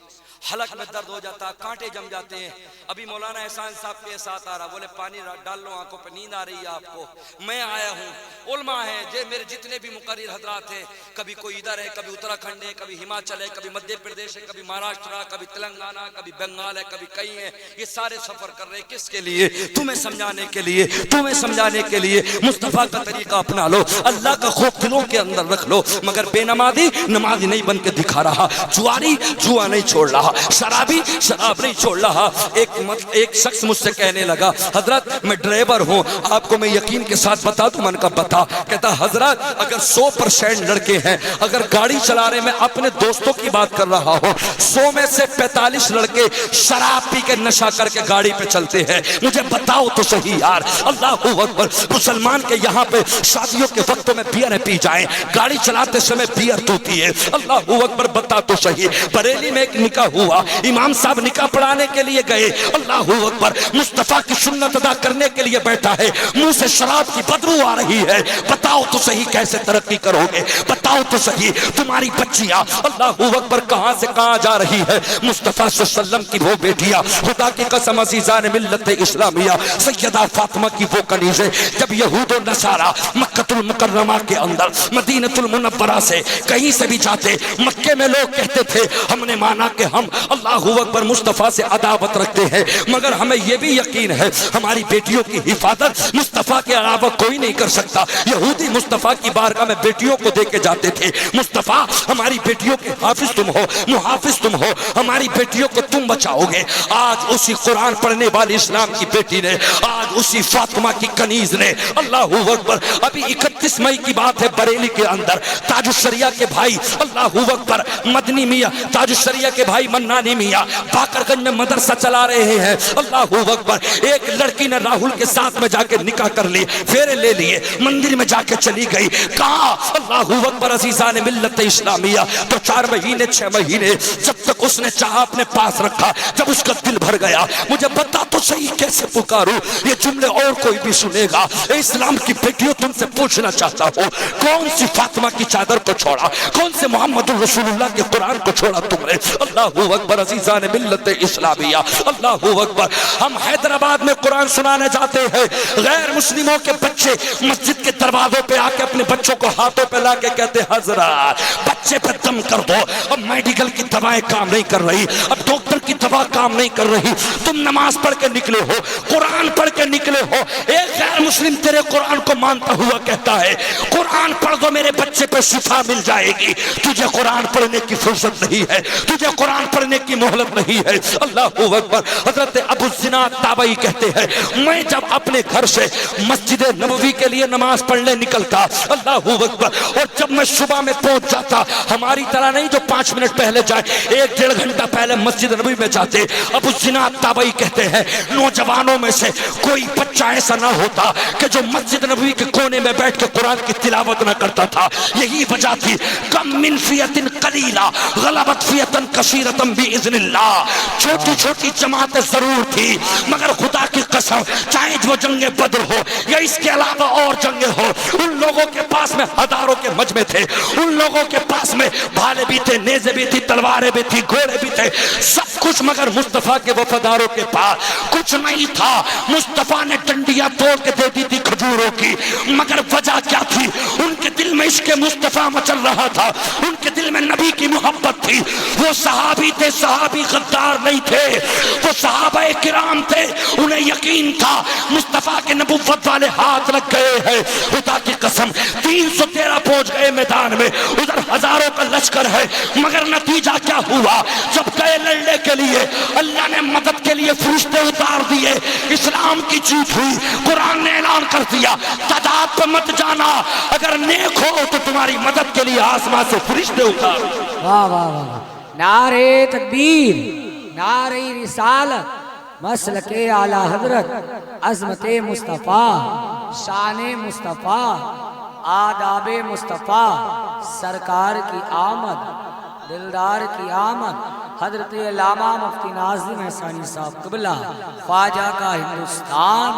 حلق میں درد ہو جاتا، کانٹے جم جاتے ہیں. ابھی مولانا احسان صاحب کے ساتھ آ رہا، بولے پانی ڈال لو آنکھوں پہ، نیند آ رہی ہے آپ کو. میں آیا ہوں، علماء ہیں جو میرے جتنے بھی مقرر حضرات ہیں، کبھی کوئی ادھر ہے، کبھی اتراکھنڈ ہے، کبھی ہماچل ہے، کبھی مدھیہ پردیش ہے، کبھی مہاراشٹر، کبھی تلنگانہ، کبھی بنگال ہے، کبھی کہیں ہے. یہ سارے سفر کر رہے ہیں کس کے لیے؟ تمہیں سمجھانے کے لیے، تمہیں سمجھانے کے لیے. مصطفیٰ کا طریقہ اپنا لو، اللہ کا خوف دلوں کے اندر رکھ لو. مگر بے نمازی نمازی نہیں بن کے دکھا رہا، جواری جوا نہیں چھوڑ رہا، شرابی شراب نہیں چھوڑ رہا. ایک شخص مجھ سے کہنے لگا حضرت میں ڈرائیور ہوں، آپ کو میں یقین کے ساتھ بتا دوں. من کا بتا. کہتا حضرت اگر 100% لڑکے ہیں، اگر گاڑی چلا رہے میں اپنے دوستوں کی بات کر رہا ہوں، 100 میں سے 45 لڑکے شراب پی کے نشہ کر کے گاڑی پہ چلتے ہیں. مجھے بتاؤ تو صحیح یار. اللہ اکبر. مسلمان کے یہاں پہ شادیوں کے وقتوں میں بیئر پی جائیں، گاڑی چلاتے سمے بیئر توتی ہے. اللہ اکبر. بتا تو صحیح. بریلی میں ایک نکاح ہوا، امام صاحب نکاح پڑھانے کے لیے گئے. اللہ اکبر. مصطفیٰ کی سنت ادا کرنے کے لیے بیٹھا ہے، منہ سے شراب کی بدبو آ رہی ہے. بتاؤ تو صحیح کیسے ترقی کرو گے؟ بتاؤ تو صحیح. تمہاری بچیاں اللہ اکبر کہاں سے کہاں جا رہی ہے. مصطفیٰ صلی اللہ علیہ وسلم کی وہ بیٹیاں، خدا کی قسم عزیزان ملت اسلامیہ، سیدہ فاطمہ کی وہ کنیزیں، جب یہود و نصارہ مکہ المکرمہ کے اندر مدینہ المنورہ سے کہیں سے بھی جاتے، مکے میں لوگ کہتے تھے ہم نے مانا کہ ہم اللہ اکبر مصطفیٰ سے عداوت رکھتے ہیں، مگر ہمیں یہ بھی یقین ہے ہماری بیٹیوں کی حفاظت مصطفیٰ کے علاوہ کوئی نہیں کر سکتا. یہودی مصطفیٰ کی بارگاہ میں بیٹیوں کو دے کے جاتے تھے، مصطفیٰ ہماری بیٹیوں کے حافظ تم ہو، محافظ تم ہو، ہماری بیٹیوں کو تم بچاؤ گے. آج اسی قرآن پڑھنے والی اسلام کی بیٹی نے، آج اسی فاطمہ کی کنیز نے، اللہ اکبر. ابھی 31 مئی کی بات ہے، بریلی کے اندر تاج الشریعہ کے بھائی اللہ اکبر مدنی میاں، تاج الشریعہ کے بھائی منانی میاں باقر گنج میں مدرسہ چلا رہے ہیں. اللہ اکبر. ایک لڑکی نے راہل کے ساتھ میں جا کے نکاح کر لی، پھیرے لے لیے، مندر میں جا کے چلی گئی. کہا اللہ اکبر عزیزان ملت اسلامیہ. تو 4 مہینے 6 مہینے جب تک اس نے چاہا اپنے پاس رکھا، جب اس کا دل بھر گیا. مجھے بتا تو صحیح کیسے پکاروں؟ یہ جملے اور کوئی بھی سنے گا. اسلام کی بیٹیوں تم سے پوچھنا چاہتا ہوں، کون سی فاطمہ فاطمہ کی چادر کو چھوڑا؟ کون سے محمد رسول اللہ کے قرآن کو چھوڑا تم نے؟ اللہ اکبر عزیزان ملت اسلامیہ، اللہ اکبر۔ ہم حیدرآباد میں قرآن سنانے جاتے ہیں، غیر مسلموں کے بچے مسجد کے دروازوں پہ آ کے اپنے بچوں کو ہاتھوں پہ لا کے کہتے حضرات بچے پہ دم کر دو، اب میڈیکل کی دوائیں کام نہیں کر رہی، اب ڈاکٹر کی دوا کام نہیں کر رہی، تم نماز پڑھ کے نکلے ہو، قرآن پڑھ کے نکلے ہو۔ ایک غیر مسلم تیرے قرآن کو مانتا ہوا کہتا ہے قرآن پڑھ دو میرے بچے پہ شفا مل جائے گی۔ تجھے قرآن پڑھنے کی فرصت نہیں ہے، تجھے قرآن پڑھنے کی مہلت نہیں ہے۔ اللہ اکبر۔ حضرت ابو الزناد تابعی کہتے ہیں میں جب اپنے گھر سے مسجد نبوی کے لیے نماز پڑھنے نکلتا، اللہ اکبر، اور جب میں صبح میں پہنچ جاتا، ہماری طرح نہیں جو 5 منٹ پہلے جائے، 1-1.5 گھنٹہ پہلے مسجد نبوی میں جاتے۔ ابو الزناد تابعی کہتے ہیں نوجوانوں میں سے کوئی بچہ ایسا نہ ہوتا کہ جو مسجد نبوی کے کونے میں بیٹھ کے قرآن کی تلاوت نہ کرتا تھا۔ یہی وجہ تھی کم من فیۃ قلیلہ غلبت فیۃ کثیرۃ باذن اللہ۔ چھوٹی چھوٹی جماعتیں ضرور تھی مگر خدا کی قسم چاہے وہ جنگ بدر ہو یا اس کے علاوہ اور جنگیں ہو، ان لوگوں کے پاس میں ہزاروں کے مجمع تھے، ان لوگوں کے پاس میں بھالے بھی تھے، نیزے بھی تھی، تلواریں بھی تھی، گھوڑے بھی تھے، سب کچھ، مگر مصطفیٰ کے وفاداروں کے پاس کچھ نہیں تھا۔ مصطفیٰ نے ڈنڈیاں توڑ کے دے دی تھی کھجوروں کی، مگر وجہ کیا تھی؟ ان کے دل میں عشق مصطفیٰ مچل رہا تھا، ان کے دل میں نبی کی محبت تھی۔ وہ صحابی تھے، صحابی غدار نہیں تھے، وہ صحابہ کرام تھے، انہیں یقین تھا مصطفیٰ کے نبوت والے ہاتھ لگ گئے ہیں۔ خدا کی قسم 313 پہنچ گئے میدان میں، ادھر ہزاروں کا لشکر ہے، مگر نتیجہ کیا ہوا؟ جب گئے لڑنے کے لیے اللہ نے مدد کے لیے فرشتے اتار دیے، اسلام کی جیت ہوئی۔ قرآن نے اعلان کر دیا تعداد پہ مت جانا، اگر نیک ہو تو تمہاری مدد کے لیے آسمان سے فرشتے اتار۔ واہ واہ واہ، نعرہ تکبیر، نعرہ رسالت، مسلک اعلی حضرت، عظمت مصطفیٰ، شان مصطفیٰ، آداب مصطفیٰ، سرکار کی آمد، دلدار کی آمد، حضرت علامہ مفتی ناظم احسانی صاحب قبلہ، خواجہ کا ہندوستان،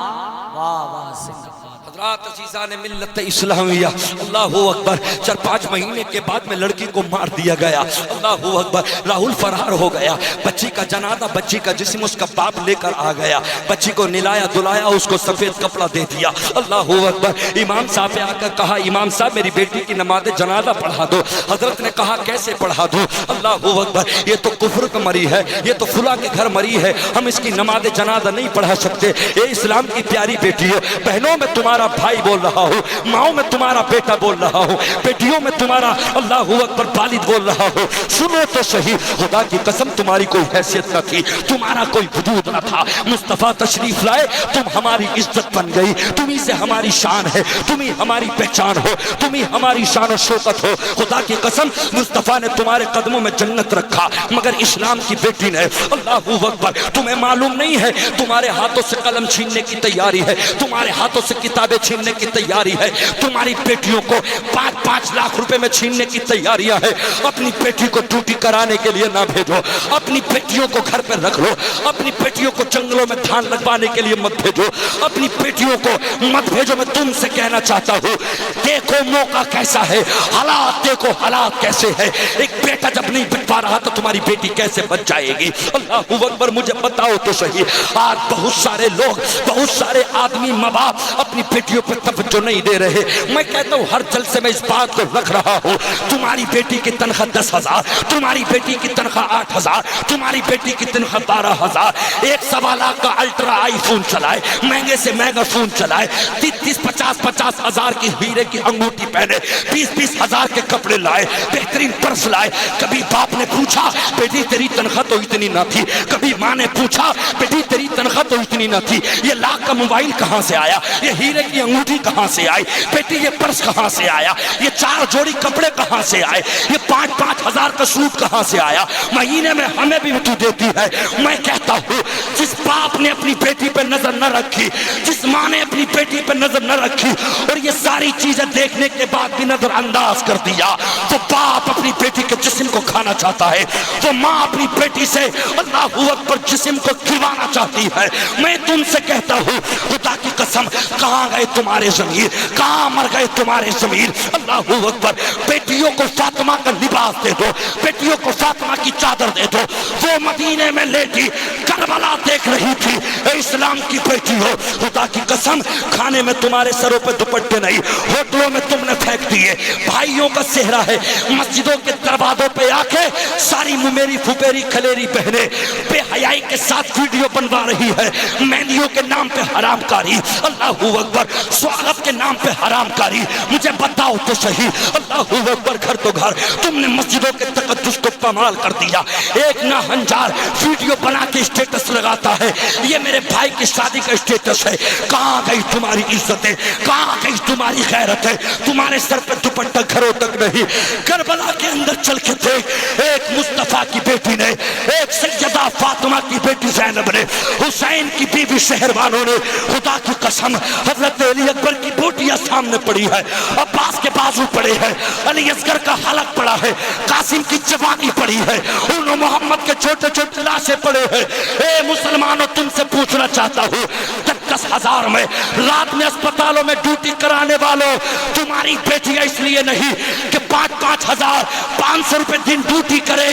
واہ واہ زندہ حضرات عزیزان ملت اسلامیہ، اللہ اکبر۔ 4-5 مہینے کے بعد میں لڑکی کو مار دیا گیا، اللہ اکبر۔ راہل فرار ہو گیا، بچی کا جنازہ، بچی کا جسم اس کا باپ لے کر آ گیا، بچی کو نلایا دلایا، اس کو سفید کپڑا دے دیا، اللہ اکبر۔ امام صاحب نے آ کر کہا امام صاحب میری بیٹی کی نماز جنازہ پڑھا دو۔ حضرت نے کہا کیسے پڑھا دوں؟ اللہ اکبر، یہ تو کفر کا مری ہے، یہ تو فلاں کے گھر مری ہے، ہم اس کی نماز جنازہ نہیں پڑھا سکتے۔ اے اسلام کی پیاری بیٹیوں، بہنوں میں تمہارا بھائی بول رہا ہوں، ماؤں میں تمہارا بیٹا بول رہا ہوں، بیٹیوں میں تمہارا اللہ اکبر والد بول رہا ہوں، سنو تو صحیح، خدا کی قسم تمہاری کوئی حیثیت نہ تھی، تمہارا کوئی وجود نہ تھا، مصطفیٰ تشریف لائے، تم ہماری عزت بن گئی، تمہیں سے ہماری شان ہے، تمہیں ہماری پہچان ہو، تمہیں ہماری شان و شوکت ہو۔ خدا کی قسم مصطفیٰ نے تمہارے قدموں میں جنت رکھا، مگر اسلام کی بیٹی نے اللہ اکبر، تمہیں معلوم نہیں ہے تمہارے ہاتھوں سے قلم چھیننے کی تیاری ہے، تمہارے ہاتھوں سے کتابیں چھیننے کی تیاری ہے، تمہاری بیٹیوں کو 5-5 لاکھ روپے میں چھیننے کی تیاریاں ہے۔ اپنی بیٹی کو ڈیوٹی کرانے کے لیے نہ بھیجو، اپنی بیٹیوں کو گھر پہ رکھ لو، اپنی بیٹیوں کو جنگلوں میں دھان لگوانے کے لیے مت بھیجو، اپنی بیٹیوں کو مت بھیجو۔ میں تم سے کہنا چاہتا ہوں دیکھو موقع کیسا ہے، حالات دیکھو حالات کیسے ہے، ایک بیٹا جب نہیں بچ پا رہا تو تمہاری بیٹی کیسے بچ جائے گی؟ اللہ اکبر، مجھے بتاؤ تو صحیح، آج بہت سارے لوگ، بہت سارے آدمی ماں باپ اپنی بیٹیوں پہ توجہ نہیں دے رہے۔ میں کہتا ہوں ہر جلسے میں اس بات کو رکھ رہا ہوں، تمہاری بیٹی کی تنخواہ 10,000، تمہاری بیٹی کی تنخواہ 8,000، تمہاری بیٹی کی تنخواہ 12,000، 1.25 لاکھ کا الٹرا آئی فون چلائے، مہنگے سے مہنگا فون چلائے، 30-30 50-50 ہزار کی ہیرے کی انگوٹھی پہنے، 20-20 ہزار کے کپڑے لائے، بہترین پرس لائے۔ کبھی باپ نے پوچھا بیٹی تیری تنخواہ تو اتنی نہ تھی، کبھی ماں نے پوچھا بیٹی تیری تنخواہ تو اتنی نہ تھی، یہ لاکھ کا موبائل کہاں سے آیا، یہ ہیرے کی انگوٹھی کہاں سے آئی، بیٹی یہ پرس کہاں سے آیا، یہ 4 جوڑی کپڑے کہاں سے آئے، یہ 5-5 ہزار کا سوٹ کہاں سے آیا، مہینے میں ہمیں بھی تو دیتی ہے۔ میں کہتا ہوں جس باپ نے اپنی بیٹی پہ نظر نہ رکھی، جس ماں نے اپنی بیٹی پہ نظر نہ رکھی اور یہ ساری چیزیں دیکھنے کے بعد بھی نظر انداز کر دیا، تو باپ اپنی بیٹی کے جسم کو کھانا چاہتا ہے، تو ماں اپنی بیٹی سے اللہ اکبر جسم کو کھلوانا چاہتی ہے۔ ہے. میں تم سے کہتا ہوں خدا کی قسم, کہاں گئے تمہارے ضمیر, کہاں مر گئے تمہارے ضمیر. اللہ اکبر. بیٹیوں کو فاطمہ کا لباس دے دو, بیٹیوں کو فاطمہ کی چادر دے دو. وہ مدینے میں لیٹی کربلا دیکھ رہی تھی. اے اسلام کی بیٹی ہو, خدا کی قسم کھانے میں تمہارے سروں پہ دوپٹے نہیں, ہوٹلوں میں تم نے پھینک دیے. بھائیوں کا صحرا ہے, مسجدوں کے دروازوں پہ آ کے ساری میری پھپھیری کھلیری بہنیں بے حیائی کے ساتھ ویڈیو بنوا رہی ہے. مہندیوں کے نام پہ حرام کاری, اللہ اکبر, سواگت کے نام پہ حرام کاری. مجھے بتاؤ تو صحیح, اللہ اکبر, گھر تو گھر تم نے مسجدوں کے تقدس کو پامال کر دیا. ایک ناہنجار ویڈیو بنا کے اسٹیٹس لگاتا ہے, یہ میرے بھائی کی شادی کا اسٹیٹس ہے. کہاں گئی تمہاری عزتیں, کہاں گئی تمہاری غیرتیں, تمہارے سر پہ دوپٹہ گھروں تک نہیں. کربلا کے اندر چل کے دیکھ, ایک مصطفیٰ کی بیٹی نے, ایک سیدہ فاطمہ کی بیٹی زینب نے, حسین کی بیوی شہروانوں نے, خدا کی قسم حضرت علی اکبر کی بوٹیاں سامنے پڑی ہے, عباس کے بازو پڑے ہیں, علی اصغر کا حلق پڑا ہے, قاسم کی جوانی پڑی ہے, انہوں محمد کے چھوٹے چھوٹے لاشیں پڑے ہیں. اے مسلمانوں, تم سے پوچھنا چاہتا ہوں, 10,000 میں رات میں اسپتالوں میں ڈیوٹی کرانے والوں, تمہاری بیٹیاں اس لیے نہیں کہ 5,000 500 روپے دن ڈیوٹی کرے.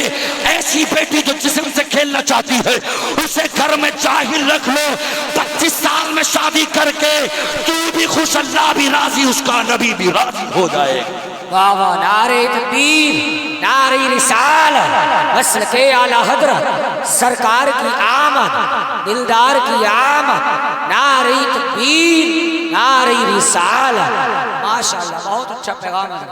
ایسی بیٹی جو جسم سے کھیلنا چاہتی ہے اسے گھر میں جاہل رکھ لو, 25 سال میں شادی کر کے تو بھی خوش, اللہ بھی راضی, اس کا نبی بھی راضی ہو جائے. واہ واہ, نعرہ تکبیر, نعرہ رسالت, مسلک اعلی حضرت سرکار کی آمد, دلدار کی آمد, نعرہ تکبیر, نعرہ رسالت. ماشاءاللہ, بہت اچھا پیغام ہے,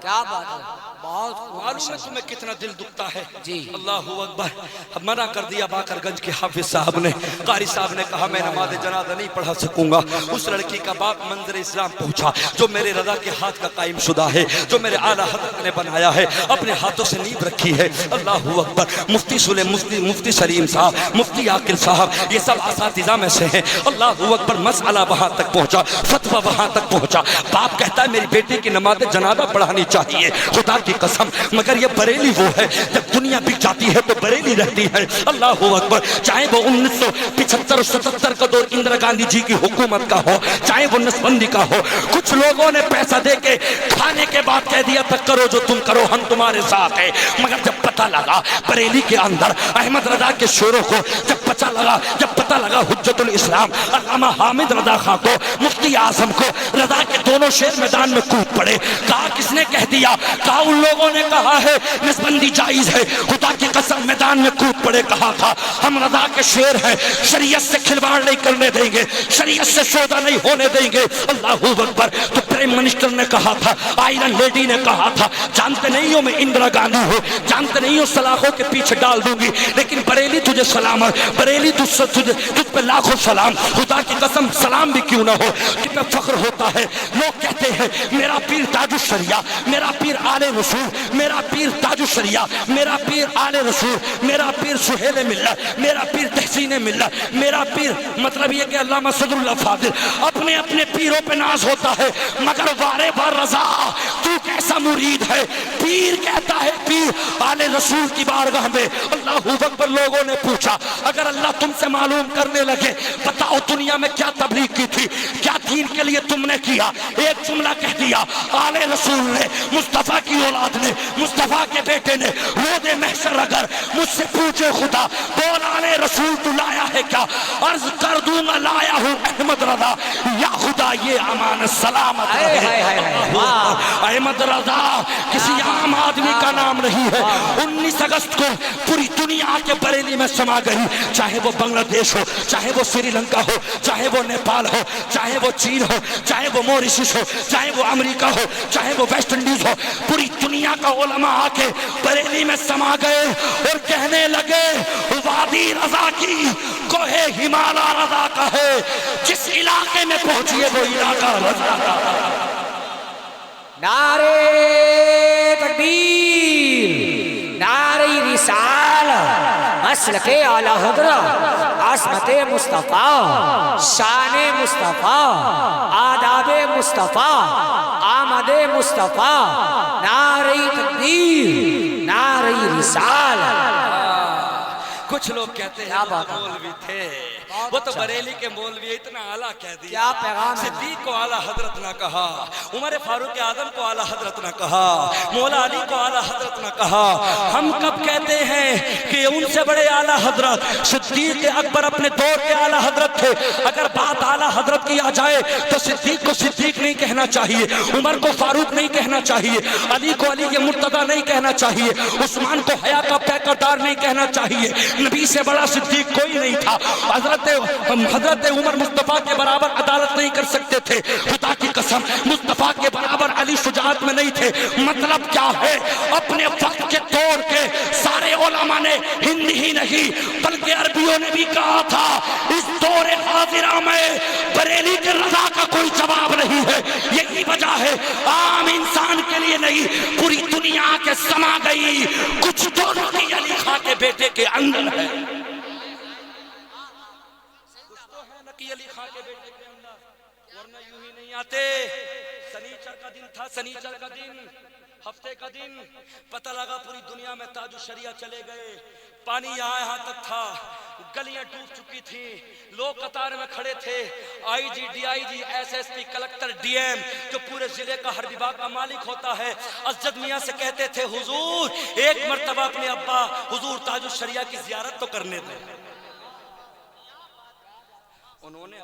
کیا بات ہے, بہت معلوم ہے تمہیں کتنا دل دکھتا ہے جی. اللہ اکبر. منع کر دیا باقر گنج کے حافظ صاحب نے, قاری صاحب نے کہا میں نماز جنازہ نہیں پڑھا سکوں گا. اس لڑکی کا باپ منظر اسلام پہنچا جو میرے رضا کے ہاتھ کا قائم شدہ ہے, جو میرے اعلیٰ حضرت نے بنایا ہے, اپنے ہاتھوں سے نیب رکھی ہے. اللہ اکبر. مفتی سلیم, مفتی سلیم صاحب, مفتی عاقل صاحب, یہ سب اساتذہ میں سے ہیں. اللہ اکبر. مسئلہ وہاں تک پہنچا, فتویٰ وہاں تک پہنچا. باپ کہتا ہے میری بیٹی کی نماز جنازہ پڑھانی چاہیے. خدا کی قسم, مگر یہ بریلی وہ ہے جب دنیا بک جاتی ہے تو بریلی رہتی ہے. اللہ اکبر. چاہے وہ 1975 77 کا دور اندرا گاندھی جی کی حکومت کا ہو, چاہے وہ نسبندی کا ہو, کچھ لوگوں نے پیسہ دے کے کھانے کے بعد کہہ دیا تھا کرو جو تم کرو, ہم تمہارے ساتھ ہیں. مگر جب پتہ لگا بریلی کے اندر احمد رضا کے شوروں کو, جب پتہ لگا حجت الاسلام علامہ حامد رضا خان کو, مفتی اعظم کو, رضا کے دونوں شیر میدان میں کود پڑے. کہا کس نے کہہ دیا, کہا ان لوگوں نے کہا ہے نسبندی جائز ہے. خدا کی قسم میدان میں کود پڑے, کہا تھا ہم رضا کے شیر ہیں, شریعت سے کھلواڑ نہیں کرنے دیں گے, شریعت سے سودا نہیں ہونے دیں گے. اللہ اکبر. تو پرائم منسٹر نے کہا تھا, آئرن لیڈی نے کہا تھا, جانتے نہیں ہو میں اندرا گاندھی ہوں, جانتے نہیں ہو سلاخوں کے پیچھے ڈال دوں گی, لیکن بریلی تجھے سلام ہے, بریلی تجھ پہ لاکھوں سلام. خدا کی قسم سلام بھی کیوں نہ ہو, کہ پہ فخر ہوتا ہے. لوگ کہتے ہیں میرا پیر تاج الشریعہ, میرا پیر آل رسول, میرا پیر تاج الشریعہ, میرا پیر آل رسول, میرا پیر سہیل ملت, میرا پیر تحسین ملت, میرا پیر. مطلب یہ کہ علامہ صدر اللہ فاضل, اپنے اپنے پیروں پہ ناز ہوتا ہے, مگر وارے بار رضا تو کیسا مرید ہے. پیر کہتا ہے پیر آل رسول کی بارگاہ میں. اللہ اکبر. لوگوں نے پوچھا اگر اللہ تم سے معلوم کرنے لگے بتاؤ دنیا میں کیا تبلیغ کی تھی, کیا دین کے لیے تم نے کیا, ایک جملہ کہہ دیا, آل رسول نے, مصطفیٰ کی اولاد نے, مصطفیٰ کے بیٹے نے, روز محشر اگر مجھ سے پوچھے خدا بول آل رسول تو لایا ہے کیا, عرض کر دوں میں لایا ہوں احمد رضا, یا خدا یہ امان سلامت رہے. احمد رضا کسی عام آدمی کا نام نہیں ہے. 19 اگست کو پوری دنیا کے بریلی میں سما گئی, چاہے وہ بنگلہ دیش ہو, چاہے وہ سری لنکا ہو, چاہے وہ نیپال ہو, چاہے وہ چین ہو, چاہے وہ موریشس ہو, چاہے وہ امریکہ ہو, چاہے وہ ویسٹ انڈیز ہو, پوری دنیا کا علماء آ کے بریلی میں سما گئے اور کہنے لگے وادی رضا کی کوہ ہمالا رضا کا ہے, جس علاقے میں پہنچیے وہ علاقہ رضا کا. نعرہ تکبیر, نعرہ رسالت, مسلک اعلی حضرت, عظمت مصطفیٰ, شان مصطفیٰ, آداب مصطفیٰ, آمد مصطفیٰ, نعرہ تکبیر, نعرہ رسالت. کچھ لوگ کہتے ہیں مول بھی تھے, وہ تو بریلی کے مولوی اتنا اعلیٰ کہہ دیا. کیا پیغام ہے؟ صدیق کو اعلیٰ حضرت نہ کہا, عمر فاروق اعظم کو اعلیٰ حضرت نہ کہا, مولا علی کو اعلیٰ حضرت نہ کہا. ہم کب کہتے ہیں کہ ان سے بڑے اعلیٰ حضرت صدیق اکبر اپنے دور کے اعلیٰ حضرت تھے. اگر بات اعلیٰ حضرت کی آ جائے تو صدیق کو صدیق نہیں کہنا چاہیے, عمر کو فاروق نہیں کہنا چاہیے, علی کو علی کے مرتضی نہیں کہنا چاہیے, عثمان کو حیا کا پیکردار نہیں کہنا چاہیے. نبی سے بڑا صدیق کوئی نہیں تھا. حضرت عمر مصطفیٰ کے برابر عدالت نہیں کر سکتے تھے. خدا کی قسم مصطفیٰ کے برابر علی شجاعت میں نہیں تھے. مطلب کیا ہے؟ اپنے وقت کے دور کے سارے علماء نے ہند ہی نہیں بلکہ عربیوں نے بھی کہا تھا اس دور حاضرہ میں بریلی کے رضا کا کوئی جواب نہیں ہے. یہی وجہ ہے عام انسان کے لیے نہیں, پوری دنیا کے سما گئی کچھ دونوں کی علی خان کے بیٹے کے اندر ہے. کچھ تو ہے نقی علی خان کے بیٹے کے اندر, ورنہ یوں ہی نہیں آتے. سنیچر کا دن تھا, سنیچر کا دن, ہفتے کا دن, پتہ لگا پوری دنیا میں تاج الشریعہ چلے گئے. پانی یہاں تک تھا, گلیاں ڈوب چکی تھیں, لوگ قطار میں کھڑے تھے. I G, D I G, S S P, collector, D M جو پورے ضلع کا ہر وبھاگ کا مالک ہوتا ہے, اسجد میاں سے کہتے تھے حضور ایک مرتبہ اپنے ابا حضور تاج الشریعہ کی زیارت تو کرنے دیں. انہوں نے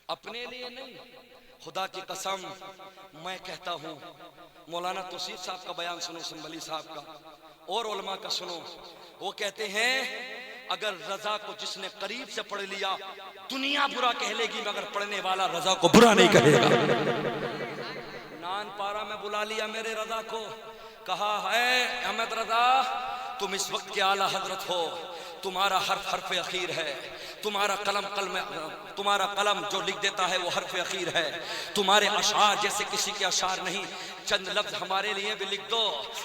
اپنے لیے نہیں, خدا کی قسم میں کہتا ہوں, مولانا توصیف صاحب کا بیان سنو, سنبھلی صاحب کا اور علماء کا سنو. وہ کہتے ہیں اگر رضا کو جس نے قریب سے پڑھ لیا دنیا برا کہہ لے گی مگر پڑھنے والا رضا کو برا نہیں کہے گا. نان پارا میں بلا لیا میرے رضا کو, کہا ہے احمد رضا تم اس وقت کے اعلیٰ حضرت ہو, تمہارا حرف حرف اخیر ہے, تمہارا قلم جو لکھ دیتا ہے وہ حرف اخیر ہے, تمہارے اشعار جیسے کسی کے اشعار نہیں, چند لفظ ہمارے لیے بھی لکھ دو.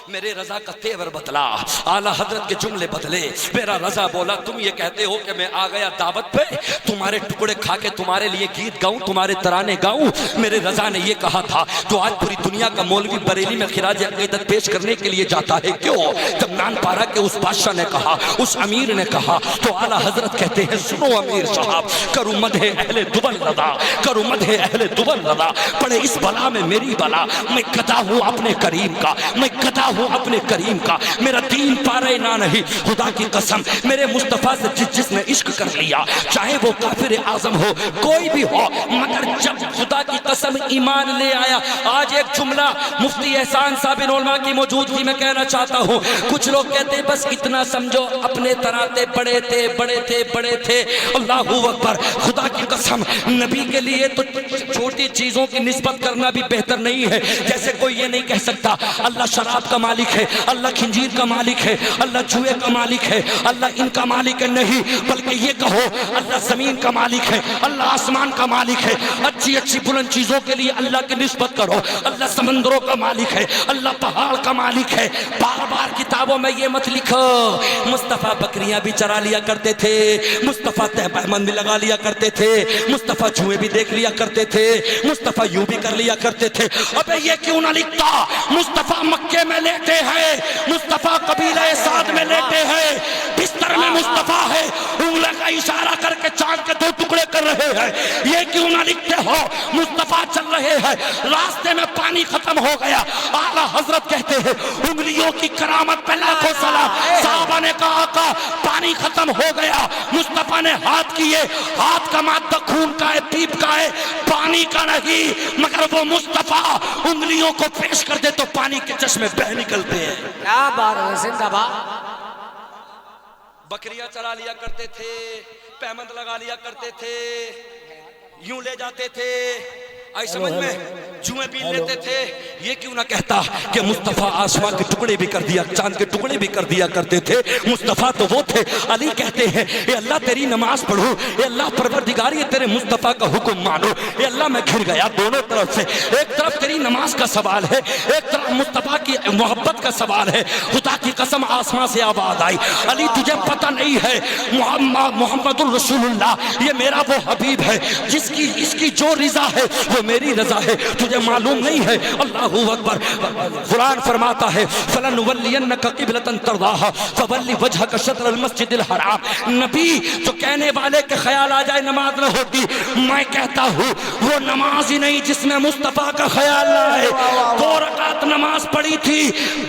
میرے رضا کا تیور بدلا, اعلیٰ حضرت کے جملے بدلے. میرا رضا بولا تم یہ کہتے ہو کہ میں آ گیا دعوت پہ, تمہارے ٹکڑے کھا کے تمہارے لیے گیت گاؤں, تمہارے ترانے گاؤں. میرے رضا نے یہ کہا تھا تو آج پوری دنیا کا مولوی بریلی میں خراج عقیدت پیش کرنے کے لیے جاتا ہے. کیوں؟ جب نان پارا کے اس بادشاہ نے کہا, اس امیر نے کہا, تو اعلیٰ حضرت کہتے ہیں سنو امیر صاحب, کرو مدح اہل دبل رضا, کرو مدح اہل دبل رضا, پڑے اس بلا میں میری بلا, میں گدا ہوں اپنے کریم کا, میں گدا ہوں اپنے کریم کا, میرا دین پارے نہ نہیں. خدا کی قسم میرے مصطفیٰ سے جس نے عشق کر لیا, چاہے وہ کافر اعظم ہو کوئی بھی ہو, مگر جب خدا کی قسم ایمان لے آیا. آج ایک جملہ مفتی احسان صاحب علماء کی موجودگی میں کہنا چاہتا ہوں. کچھ لوگ کہتے ہیں بس اتنا سمجھو اپنے تراتے بڑے تھے, بڑے تھے, بڑے تھے. اللہ اکبر, خدا کی قسم نبی کے لیے تو چھوٹی چیزوں کی نسبت کرنا بھی بہتر نہیں ہے. جیسے کوئی یہ نہیں کہہ سکتا اللہ شراب کا مالک ہے, اللہ خنزیر کا مالک ہے, اللہ جوئے کا مالک ہے, اللہ ان کا مالک ہے. نہیں, بلکہ یہ کہو اللہ زمین کا مالک ہے, اللہ آسمان کا مالک ہے. اچھی اچھی بلند چیزوں کے لیے اللہ کی نسبت کرو. اللہ سمندروں کا مالک ہے, اللہ پہاڑ کا مالک ہے. بار بار کتابوں میں یہ مت لکھو مصطفیٰ بکریاں بھی چرا لیا کرتے تھے, مصطفیٰ تہبہ من بھی لگا لیا کرتے تھے, مصطفیٰ جوئے بھی دیکھ لیا کرتے تھے, مصطفیٰ یوں بھی کر لیا کرتے تھے. ابے یہ کیوں نہ لکھتا مصطفیٰ مکے میں لیٹے ہیں, مصطفیٰ قبیلہ سعد میں لیٹے ہیں, بستر میں مصطفیٰ ہے, انگلی کا اشارہ کر کے چاند کے 2 ٹکڑے کر رہے ہیں. یہ کیوں نہ لکھتے ہو مصطفیٰ چل رہے ہیں, راستے میں پانی ختم ہو گیا. اعلیٰ حضرت کہتے ہیں انگلیوں کی کرامت پہ لاکھوں سلام. صحابہ نے کہا آقا پانی ختم ہو گیا, مصطفیٰ نے ہاتھ کیے, ہاتھ کا مادہ خون کا ہے, پیپ کا ہے, پانی کا نہیں. مگر وہ مصطفیٰ انگلیوں کو پیش کر دے تو پانی کے چشمے بہ نکلتے ہیں. کیا بات ہے, زندہ باد. بکریاں چلا لیا کرتے تھے, پیمند لگا لیا کرتے تھے, یوں لے جاتے تھے, آئی سمجھ میں, جوئیں بھی لیتے تھے. یہ کیوں نہ کہتا کہ مصطفیٰ آسمان کے ٹکڑے بھی کر دیا, چاند کے ٹکڑے بھی کر دیا کرتے تھے. مصطفیٰ تو وہ تھے. علی کہتے ہیں اے اللہ تیری نماز پڑھو, اے اللہ پروردگار یہ تیرے مصطفیٰ کا حکم مانو. اے اللہ میں گھر گیا دونوں طرف سے, ایک طرف تیری نماز کا سوال ہے, ایک طرف مصطفیٰ کی محبت کا سوال ہے. خدا کی قسم آسمان سے آواز آئی, علی تجھے پتہ نہیں ہے محمد الرسول اللہ یہ میرا وہ حبیب ہے جس کی اس کی جو رضا ہے وہ میری رضا ہے, تجھے معلوم نہیں ہے. اللہ اللہ اکبر. قرآن فرماتا ہے فَلَنُوَلِّيَنَّكَ قِبْلَةً تَرْضَاهَا فَوَلِّ وَجْهَكَ شَطْرَ الْمَسْجِدِ الْحَرَامِ. نبی جو کہنے والے کے خیال آ جائے نماز نہ ہوتی، میں کہتا ہوں وہ نماز ہی نہیں جس میں مصطفیٰ کا خیال نہ آئے. 2 رکعت نماز پڑھی تھی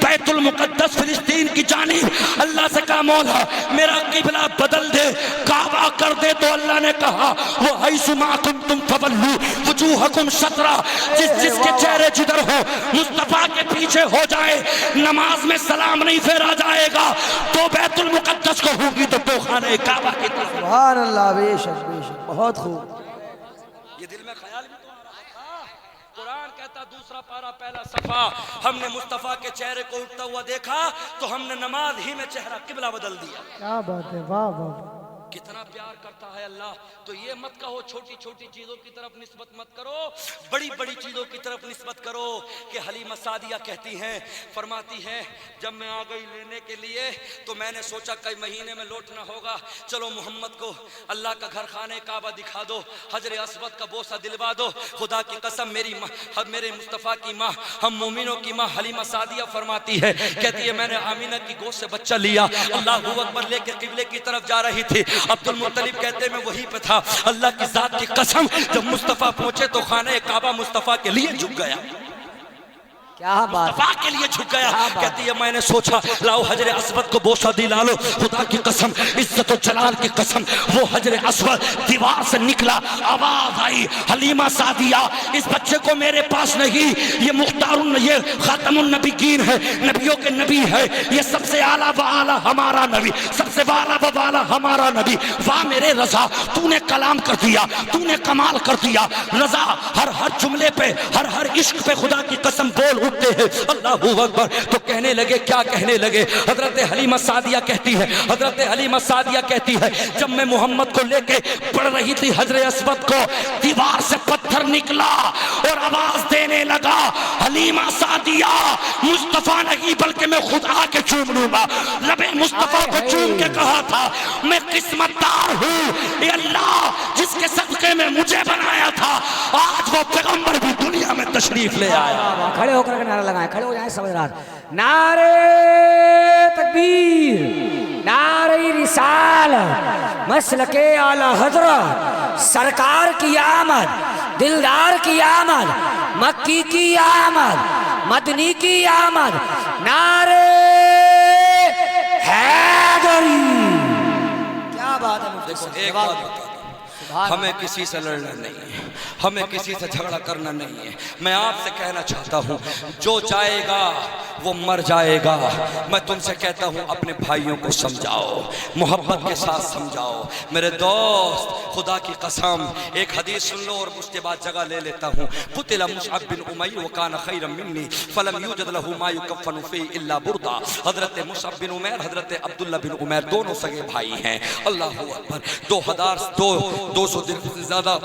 بیت المقدس فلسطین کی جانب، اللہ سے کہا مولا میرا قبلہ بدل دے، کعبہ کر دے، تو اللہ نے کہا وَحَيْثُ مَا كُنتُمْ فَوَلُّوا وُجُوهَكُمْ شَطْرًا. جس کے چہرے جدھر ہو مصطفیٰ کے پیچھے ہو جائے، نماز میں سلام نہیں پھیرا جائے گا تو بیت المقدس کو ہوگی تو خانہ کعبہ کی طرف. سبحان اللہ، بے شک بے شک، بہت خوب. یہ دل میں خیال بھی تو آ رہا ہے. قرآن کہتا دوسرا پارہ پہلا صفحہ، ہم نے مصطفیٰ کے چہرے کو اٹھتا ہوا دیکھا تو ہم نے نماز ہی میں چہرہ قبلہ بدل دیا. کیا بات ہے، واہ واہ. کتنا پیار کرتا ہے اللہ. تو یہ مت کہو چھوٹی چھوٹی چیزوں کی طرف نسبت مت کرو، بڑی بڑی چیزوں کی طرف نسبت کرو. کہ حلیمہ سعدیہ کہتی ہیں، فرماتی ہیں جب میں آ گئی لینے کے لیے تو میں نے سوچا کئی مہینے میں لوٹنا ہوگا، چلو محمد کو اللہ کا گھر خانہ کعبہ دکھا دو، حجر اسود کا بوسہ دلوا دو. خدا کی قسم میری ماں، میرے مصطفیٰ کی ماں، ہم مومنوں کی ماں حلیمہ سعدیہ فرماتی ہے، کہتی ہے میں نے آمینہ کی گود سے بچہ لیا، اللہ اکبر لے کے قبلے کی طرف جا رہی تھی. عبد المطلب کہتے میں وہیں پہ تھا. اللہ کی ذات کی قسم جب مصطفیٰ پہنچے تو خانہ کعبہ مصطفیٰ کے لیے جھک گیا، کیا بات، مصطفیٰ کے لیے جھک گیا. کہتی ہے میں نے سوچا لاؤ حجر اسود کو بوسہ دلا لو. خدا کی قسم، عزت و جلال کی قسم، وہ حجر اسود دیوار سے نکلا، آواز آئی حلیمہ سعدیہ اس بچے کو میرے پاس نہیں، یہ مختار، یہ خاتم النبیین ہے، نبیوں کے نبی ہے، یہ سب سے اعلیٰ و اعلیٰ ہمارا نبی، سب سے والا و والا ہمارا نبی. واہ میرے رضا، تو نے کلام کر دیا، تو نے کمال کر دیا. رضا ہر جملے پہ، ہر عشق پہ خدا کی قسم بول اٹھتے ہیں اللہ اکبر. تو کہنے لگے، کیا کہنے لگے؟ حضرت حلیمہ سعدیہ کہتی ہے، حضرت حلیمہ سعدیہ کہتی ہے جب میں محمد کو لے کے پڑھ رہی تھی حجر اسود کو، دیوار سے پتھر نکلا اور آواز دینے لگا حلیمہ سعدیہ مصطفیٰ نہیں بلکہ میں خود آ کے چوم لوں گا. لبے مصطفیٰ کو چوم کے کہا تھا میں قسمت دار ہوں، اے اللہ جس کے صدقے میں مجھے بنایا تھا آج وہ پیغمبر بھی دنیا میں تشریف لے آیا. کھڑے ہو کر کے نعرہ لگائیں، کھڑے ہو جائیں سمجھدار. نعرہ تکبیر، نعرہ رسالت، مسلک اعلی حضرت، سرکار کی آمد، دلدار کی آمد، مکی کی آمد، مدنی کی آمد، نعرہ حیدری. کیا بات ہے. دیکھو ایک بات بتا دوں، ہمیں کسی سے لڑنا نہیں ہے، ہمیں کسی سے جھگڑا کرنا نہیں ہے. میں آپ سے کہنا چاہتا ہوں جو جائے گا وہ مر جائے گا. میں تم سے کہتا ہوں اپنے بھائیوں کو سمجھاؤ، محبت کے ساتھ سمجھاؤ. میرے دوست خدا کی قسم ایک حدیث سن لو اور اس کے بعد جگہ لے لیتا ہوں. قتل مصعب بن عمیر وکان خیرا منی فلم یوجد له ما یکفن فیہ الا بردا. حضرت مصعب بن عمیر، حضرت عبداللہ بن عمیر دونوں سگے بھائی ہیں. اللہ اکبر. 200 دینار سے زیادہ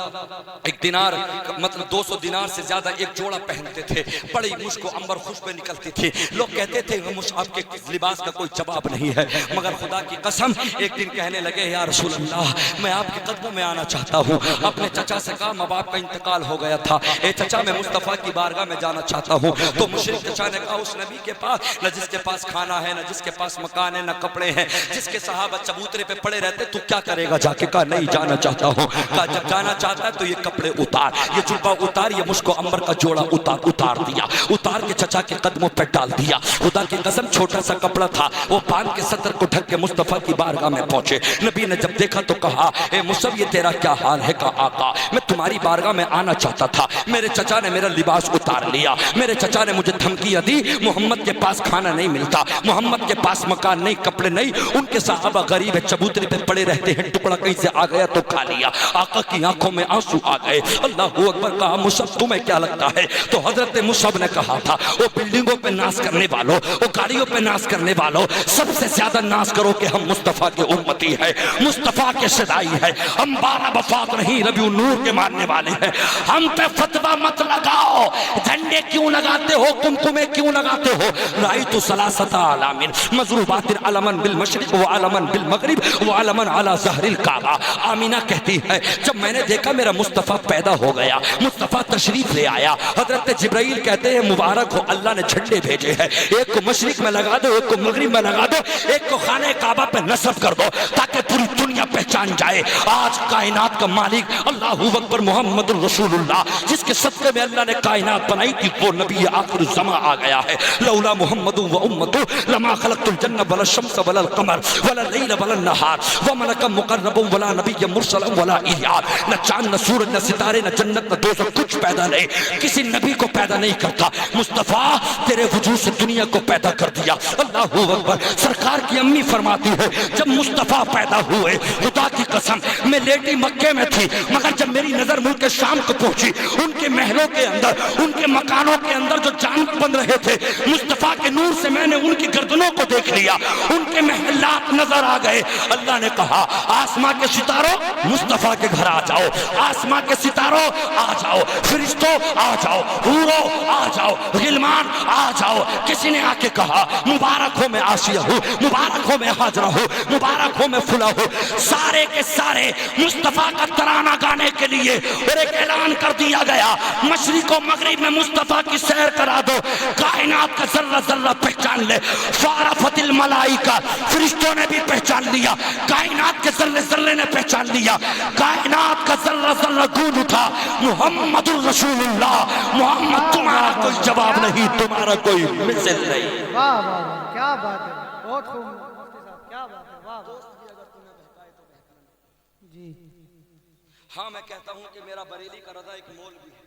ایک دینار، مطلب 200 دینار سے زیادہ ایک جوڑا پہنتے تھے. بڑی مشک و عنبر خوشبو نکلتی تھی. لوگ کہتے تھے مصعب کے لباس کا کوئی جواب نہیں ہے. مگر خدا کی قسم ایک دن کہنے لگے یا رسول اللہ میں آپ کے قدموں میں آنا چاہتا ہوں. اپنے چچا سے کہا ماں باپ کا انتقال ہو گیا تھا، اے چچا میں مصطفیٰ کی بارگاہ میں جانا چاہتا ہوں. تو مشرک چچا نے کہا اس نبی کے پاس نہ جس کے پاس کھانا ہے، نہ جس کے پاس مکان ہے، نہ کپڑے ہیں، جس کے صحابہ چبوترے پہ پڑے رہتے، تو کیا کرے گا جا کے؟ کہا نہیں جانا چاہتا ہوں. کہا جب جانا چاہتا ہے تو یہ کپڑے اتار، یہ جبہ اتار، یہ مشک و عنبر کا جوڑا اتار دیا، اتار کے چچا کے قدموں پہ ڈال دیا. خدا کی قسم چھوٹا سا کپڑا تھا، وہ باندھ کے صدر کو ڈھک کے مصطفیٰ کی بارگاہ میں پہنچے. نبی نے جب دیکھا تو کہا اے مصعب یہ تیرا کیا حال ہے؟ کہا آقا میں تمہاری بارگاہ میں آنا چاہتا تھا، میرے چچا نے میرا لباس اتار لیا، میرے چچا نے مجھے دھمکیاں دی، محمد کے پاس کھانا نہیں ملتا، محمد کے پاس مکان نہیں، کپڑے نہیں، ان کے صحابہ غریب ہے، چبوترے پہ پڑے رہتے ہیں، ٹکڑا کہیں سے آ گیا تو کھا لیا. آقا کی آنکھوں میں آنسو آ گئے. اللہ اکبر. کہا مصعب تمہیں کیا لگتا ہے؟ تو حضرت مصعب نے کہا تھا وہ بلڈنگوں پہ ناز کرنے والوں، وہ گاڑیوں پہ ناز کرنے والوں، سب سے زیادہ ناز کرو کہ ہم مصطفیٰ کے امتی ہیں، مصطفیٰ کے صدائی ہیں، ہم 12 وفات نہیں ربیع النور کے ماننے والے ہیں. ہم پہ فتویٰ مت لگاؤ، جھنڈے کیوں لگاتے ہو، کمکمے کیوں لگاتے ہو؟ رأیت ثلاثة أعلام مضروبات علما بالمشرق وعلما بالمغرب وعلما على ظہر الکعبہ. آمینہ کہتی کہتی ہے جب میں نے دیکھا میرا مصطفیٰ پیدا ہو گیا، مصطفیٰ تشریف لے آیا، حضرت جبرائیل کہتے ہیں مبارک ہو اللہ نے جھنڈے بھیجے ہیں، ایک کو مشرق میں لگا دو، ایک کو مغرب میں لگا دو، ایک کو خانہ کعبہ پہ نصب کر دو تاکہ پوری دنیا پہچان جائے آج کائنات کا مالک اللہ اکبر محمد الرسول اللہ، جس کے صدقے میں اللہ نے کائنات بنائی تھی، وہ نبی آخر الزمان آ گیا ہے۔ لولا محمد و امتو لما خلقت الجنہ ولا الشمس ولا القمر ولا اللیل ولا النہار وملک مقرب ولا نبی مرسل ولا الیاس، نہ چاند نہ سورج نہ ستارے نہ جنت نہ دوزخ کچھ پیدا نہیں، کسی نبی کو پیدا نہیں کرتا، مصطفیٰ تیرے وجود سے دنیا کو پیدا کر دیا۔ اللہ اکبر۔ سرکار کی امی فرماتی ہے جب مصطفیٰ پیدا ہوئے خدا کی قسم میں لیٹی مکے میں تھی، مگر جب میری نظر ملک شام کو پہنچی، ان کے محلوں کے اندر ان کے مکانوں کے اندر جو جانور بن رہے تھے، مصطفیٰ کے نور سے میں نے ان کی گردنوں کو دیکھ لیا، ان کے محلات نظر آ گئے۔ اللہ نے کہا آسماں کے ستاروں مصطفیٰ کے گھر آ جاؤ، آسماں کے ستاروں آ جاؤ، فرشتوں آ جاؤ، حوروں آ جاؤ، غلمان آ جاؤ۔ کسی نے آ کے کہا مبارک ہو میں آسیہ ہوں، مبارک ہو میں حاجرہ ہوں، مبارک ہو میں فلاں ہوں، سارے کے سارے مصطفیٰ کا ترانہ گانے کے لیے اور ایک اعلان کر دیا گیا مشرق و مغرب میں مصطفیٰ کی سیر کرا دو، کائنات کا ذرہ ذرہ پہچان لے۔ فعرفت الملائکہ، فرشتوں نے بھی پہچان لیا، کائنات کے ذرے ذرے نے پہچان لیا، کائنات کا ذرہ ذرہ گونج اٹھا محمد الرسول اللہ، محمد تمہارا کوئی جواب نہیں، تمہارا کوئی مثل نہیں۔ واہ واہ واہ، کیا بات ہے، بہت خوب مفتی صاحب، کیا بات ہے، واہ واہ۔ جی ہاں میں کہتا ہوں کہ میرا بریلی کا رضا ایک مولوی ہے،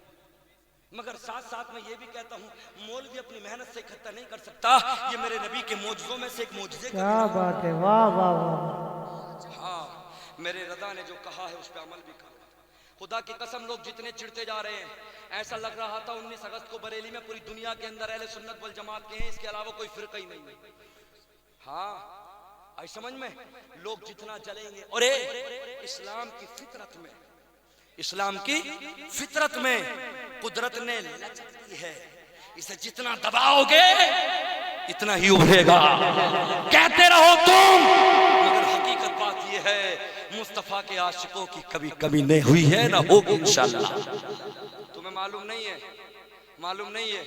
مگر ساتھ ساتھ میں یہ بھی کہتا ہوں مولوی اپنی محنت سے اکٹھا نہیں کر سکتا، یہ میرے نبی کے معجزوں میں سے ایک معجزے کا کیا بات ہے، واہ واہ واہ۔ ہاں میرے رضا نے جو کہا ہے اس پہ عمل بھی کرنا۔ خدا کی قسم لوگ جتنے چڑھتے جا رہے ہیں، ایسا لگ رہا تھا 19 اگست کو بریلی میں پوری دنیا کے اندر اہل سنت والجماعت کے ہیں، اس کے علاوہ کوئی فرقہ ہی نہیں ہے۔ ہاں آئی سمجھ میں، لوگ جتنا جلیں گے، اور اسلام کی فطرت میں، اسلام کی فطرت میں قدرت نے لچک دی ہے، اسے جتنا دباؤ گے اتنا ہی ابھرے گا۔ کہتے رہو تم، مگر حقیقت بات یہ ہے مصطفیٰ کے عاشقوں کی کبھی کمی نہیں ہوئی ہے، نہ ہوگی انشاءاللہ۔ تمہیں معلوم نہیں ہے، معلوم نہیں ہے،